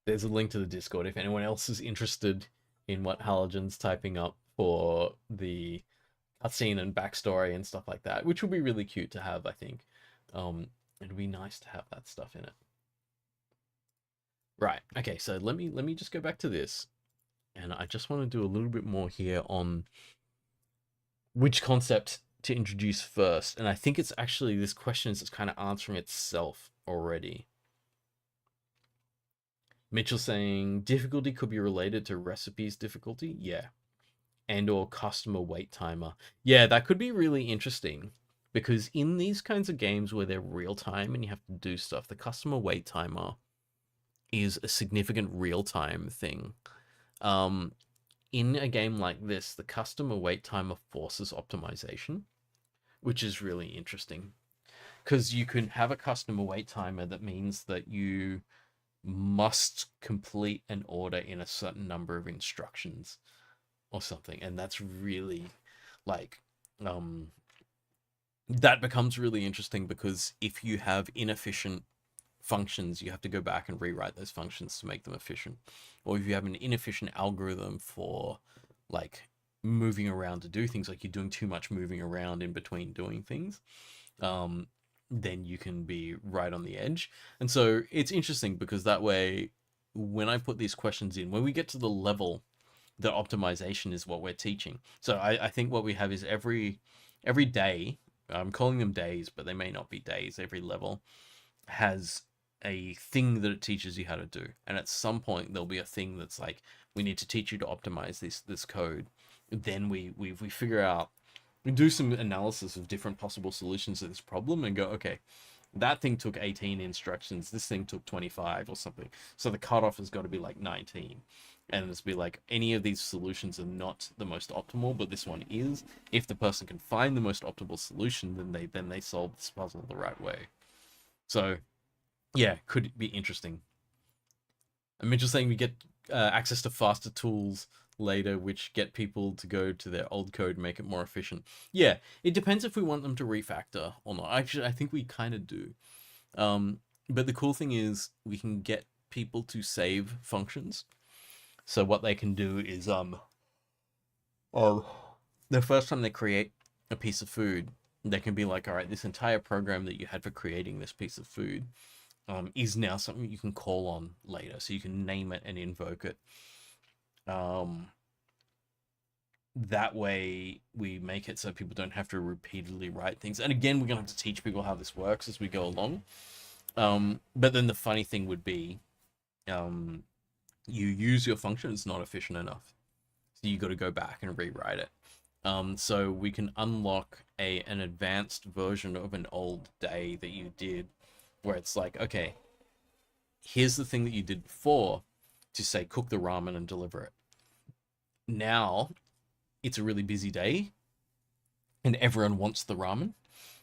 There's a link to the Discord if anyone else is interested in what Halogen's typing up for the cutscene and backstory and stuff like that, which would be really cute to have, I think. It'd be nice to have that stuff in it. Right. Okay. So let me just go back to this, and I just want to do a little bit more here on which concept to introduce first. And I think it's actually this question is kind of answering itself already. Mitchell saying difficulty could be related to recipes difficulty. Yeah. And or customer wait timer. Yeah, that could be really interesting because in these kinds of games where they're real time and you have to do stuff, the customer wait timer is a significant real time thing. In a game like this, the customer wait timer forces optimization, which is really interesting because you can have a customer wait timer that means that you must complete an order in a certain number of instructions or something, and that's really like that becomes really interesting because if you have inefficient functions, you have to go back and rewrite those functions to make them efficient. Or if you have an inefficient algorithm for like moving around to do things, like you're doing too much moving around in between doing things, then you can be right on the edge. And so it's interesting because that way, when I put these questions in, when we get to the level that optimization is what we're teaching. So I think what we have is every day, I'm calling them days, but they may not be days, every level has a thing that it teaches you how to do. And at some point there'll be a thing that's like, we need to teach you to optimize this code. Then we figure out, we do some analysis of different possible solutions to this problem and go, okay, that thing took 18 instructions, this thing took 25 or something. So the cutoff has got to be like 19. And it's be like, any of these solutions are not the most optimal, but this one is. If the person can find the most optimal solution, then they solve this puzzle the right way. So yeah, could be interesting. I'm just saying we get access to faster tools later, which get people to go to their old code, make it more efficient. Yeah, it depends if we want them to refactor or not. Actually, I think we kind of do. But the cool thing is we can get people to save functions. So what they can do is the first time they create a piece of food, they can be like, all right, this entire program that you had for creating this piece of food is now something you can call on later. So you can name it and invoke it. That way we make it so people don't have to repeatedly write things. And again, we're going to have to teach people how this works as we go along. But then the funny thing would be, you use your function, it's not efficient enough. So you got to go back and rewrite it. So we can unlock an advanced version of an old day that you did, where it's like, okay, here's the thing that you did before to say cook the ramen and deliver it. Now it's a really busy day and everyone wants the ramen.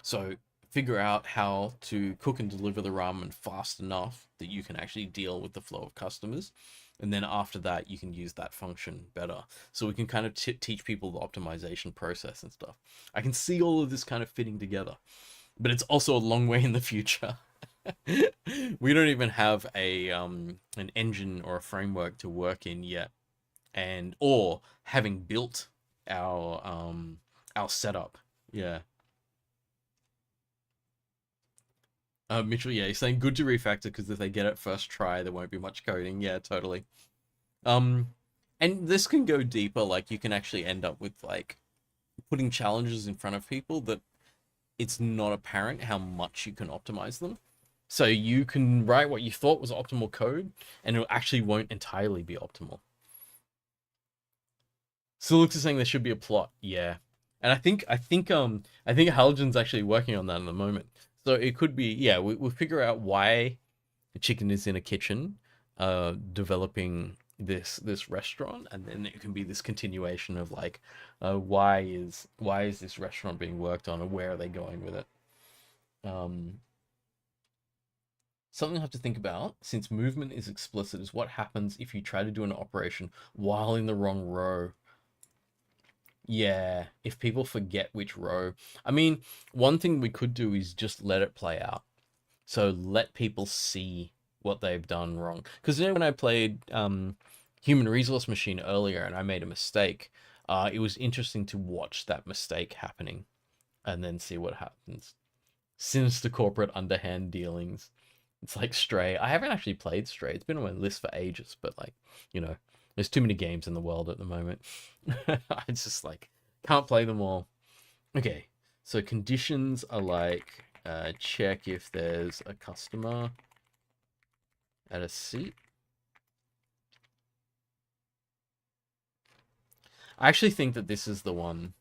So figure out how to cook and deliver the ramen fast enough that you can actually deal with the flow of customers. And then after that, you can use that function better. So we can kind of teach people the optimization process and stuff. I can see all of this kind of fitting together, but it's also a long way in the future. We don't even have an engine or a framework to work in yet, and or having built our setup. Yeah. Mitchell, yeah, he's saying good to refactor because if they get it first try, there won't be much coding. Yeah, totally. And this can go deeper. Like you can actually end up with like putting challenges in front of people that it's not apparent how much you can optimize them. So you can write what you thought was optimal code, and it actually won't entirely be optimal. So looks is saying there should be a plot. Yeah. And I think Halogen's actually working on that at the moment. So it could be, yeah, we'll figure out why the chicken is in a kitchen, developing this restaurant, and then it can be this continuation of like, why is this restaurant being worked on, and where are they going with it? Something I have to think about, since movement is explicit, is what happens if you try to do an operation while in the wrong row. Yeah, if people forget which row. I mean, one thing we could do is just let it play out. So let people see what they've done wrong. Because when I played Human Resource Machine earlier and I made a mistake, it was interesting to watch that mistake happening and then see what happens. Sinister corporate underhand dealings. It's like Stray. I haven't actually played Stray. It's been on my list for ages, but like, there's too many games in the world at the moment. I just like can't play them all. Okay, so conditions are like check if there's a customer at a seat. I actually think that this is the one.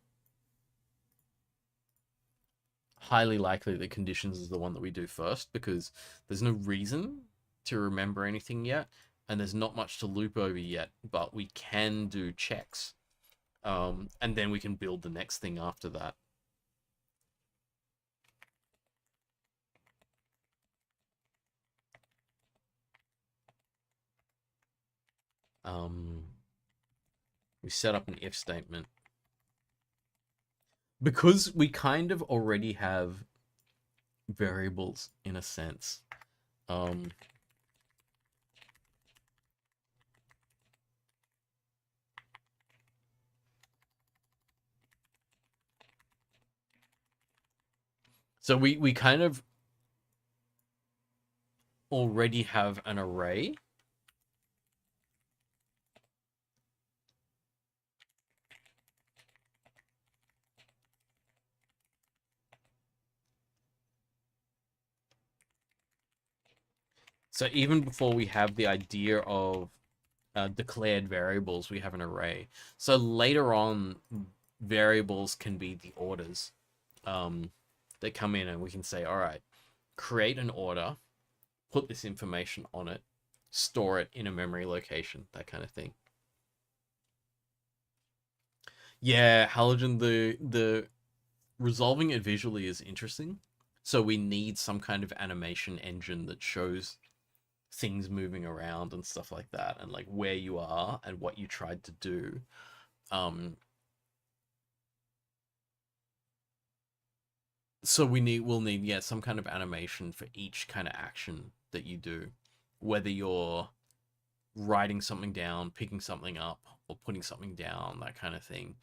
Highly likely the conditions is the one that we do first, because there's no reason to remember anything yet, and there's not much to loop over yet, but we can do checks. And then we can build the next thing after that. We set up an if statement. Because we kind of already have variables in a sense. So we kind of already have an array. So even before we have the idea of declared variables, we have an array. So later on, variables can be the orders. They come in and we can say, all right, create an order, put this information on it, store it in a memory location, that kind of thing. Yeah, Halogen, the resolving it visually is interesting. So we need some kind of animation engine that shows things moving around and stuff like that, and like where you are and what you tried to do. So we'll need, yeah, some kind of animation for each kind of action that you do, whether you're writing something down, picking something up, or putting something down, that kind of thing.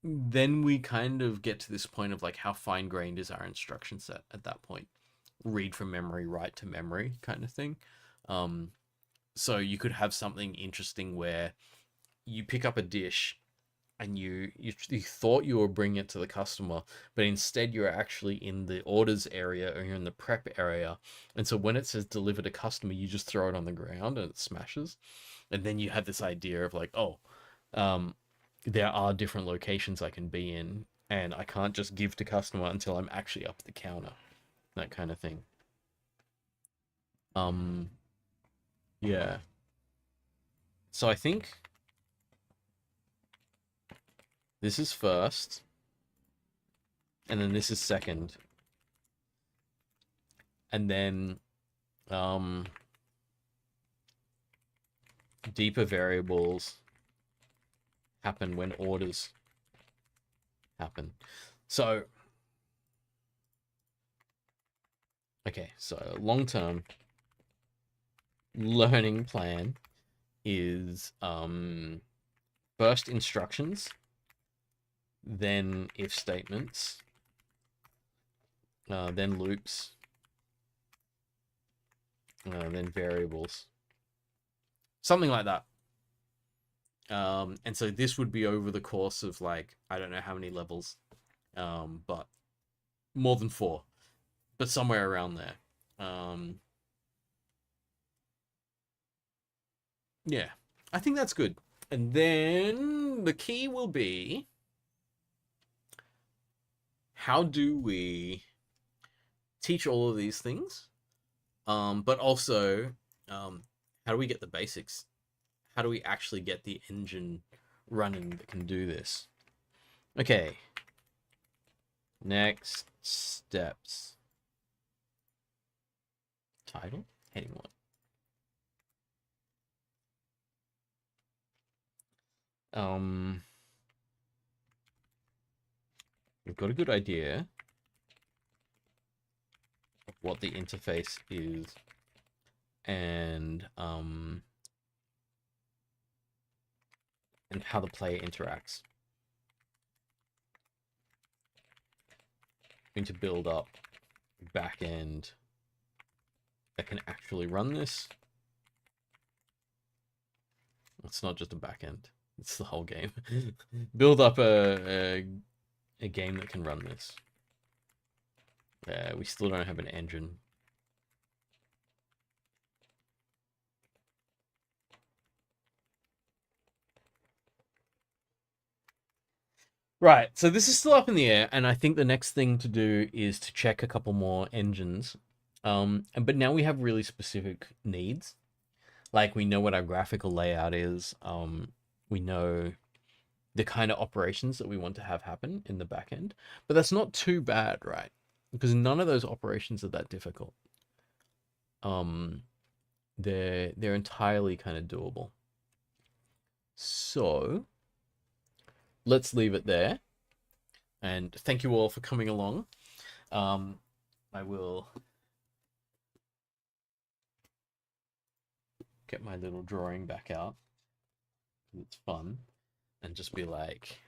Then we kind of get to this point of like, how fine-grained is our instruction set at that point? Read from memory, write to memory kind of thing. So you could have something interesting where you pick up a dish and you thought you were bringing it to the customer, but instead you're actually in the orders area or you're in the prep area. And so when it says deliver to customer, you just throw it on the ground and it smashes. And then you have this idea of like, oh, there are different locations I can be in, and I can't just give to customer until I'm actually up the counter. That kind of thing. Yeah. So I think this is first, and then this is second. And then deeper variables happen when orders happen. So okay, so long-term learning plan is first instructions, then if statements, then loops, then variables, something like that. And so this would be over the course of like, I don't know how many levels, but more than 4, but somewhere around there. Yeah, I think that's good. And then the key will be, how do we teach all of these things? But also, how do we get the basics? How do we actually get the engine running that can do this? Okay. Next steps. Title? Heading 1. We've got a good idea of what the interface is, and how the player interacts. We need to build up a backend that can actually run this. It's not just a backend; it's the whole game. Build up a game that can run this. We still don't have an engine. Right, so this is still up in the air, and I think the next thing to do is to check a couple more engines. But now we have really specific needs. Like we know what our graphical layout is. We know the kind of operations that we want to have happen in the back end. But that's not too bad, right? Because none of those operations are that difficult. They're entirely kind of doable. So let's leave it there. And thank you all for coming along. I will get my little drawing back out. It's fun. And just be like,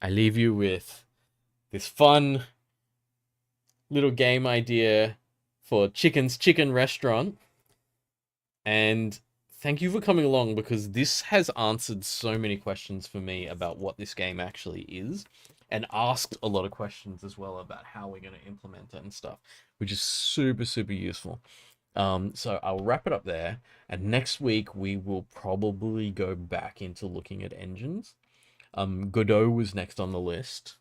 I leave you with this fun little game idea for Chicken's Chicken Restaurant. And thank you for coming along, because this has answered so many questions for me about what this game actually is, and asked a lot of questions as well about how we're going to implement it and stuff, which is super, super useful. So I'll wrap it up there, and next week we will probably go back into looking at engines. Godot was next on the list.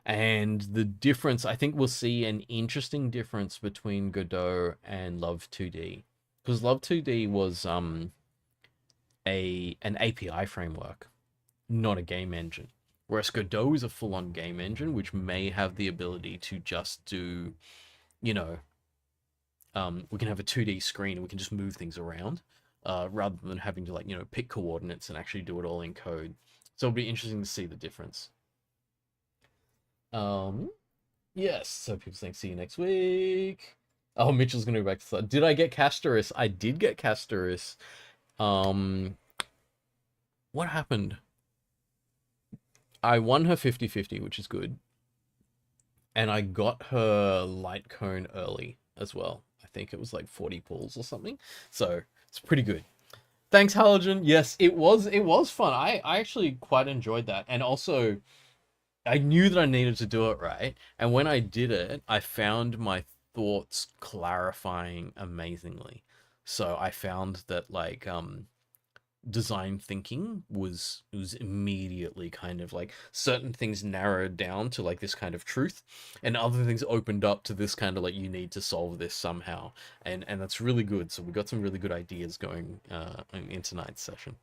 And the difference, I think we'll see an interesting difference between Godot and Love 2D. Because Love 2D was an API framework, not a game engine. Whereas Godot is a full-on game engine, which may have the ability to just do, you know, we can have a 2D screen and we can just move things around, rather than having to, like, you know, pick coordinates and actually do it all in code. So it'll be interesting to see the difference. Yes, so people saying see you next week. Oh, Mitchell's gonna go back to that. Did I get Castoris? I did get Castoris. What happened? I won her 50-50, which is good. And I got her light cone early as well. I think it was like 40 pulls or something. So it's pretty good. Thanks, Halogen. Yes, it was fun. I actually quite enjoyed that. And also, I knew that I needed to do it right. And when I did it, I found my thoughts clarifying amazingly. So I found that, like, design thinking was immediately kind of like certain things narrowed down to like this kind of truth, and other things opened up to this kind of like, you need to solve this somehow, and that's really good. So we got some really good ideas going in tonight's session.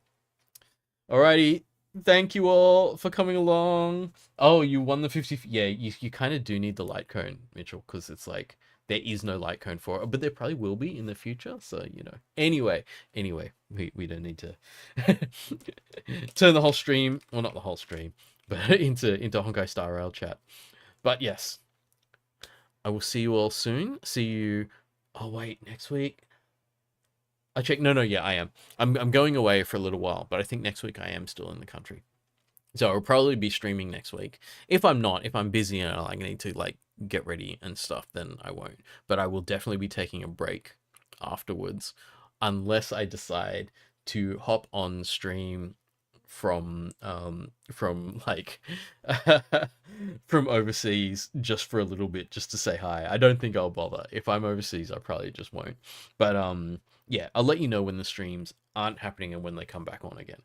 Alrighty, thank you all for coming along. Oh, you won the 50. Yeah, you kind of do need the light cone, Mitchell, because it's like there is no light cone for it, but there probably will be in the future. So, you know. Anyway, we don't need to turn the whole stream, well, not the whole stream, but into Honkai Star Rail chat. But yes, I will see you all soon. See you. Oh wait, next week. I check. No, yeah, I am. I'm going away for a little while, but I think next week I am still in the country. So I'll probably be streaming next week. If I'm not, if I'm busy and I need to like get ready and stuff, then I won't. But I will definitely be taking a break afterwards, unless I decide to hop on stream from like from overseas just for a little bit, just to say hi. I don't think I'll bother. If I'm overseas, I probably just won't. But yeah, I'll let you know when the streams aren't happening and when they come back on again.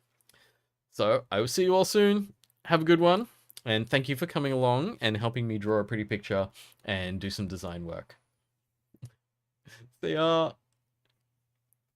So I will see you all soon. Have a good one. And thank you for coming along and helping me draw a pretty picture and do some design work. See ya.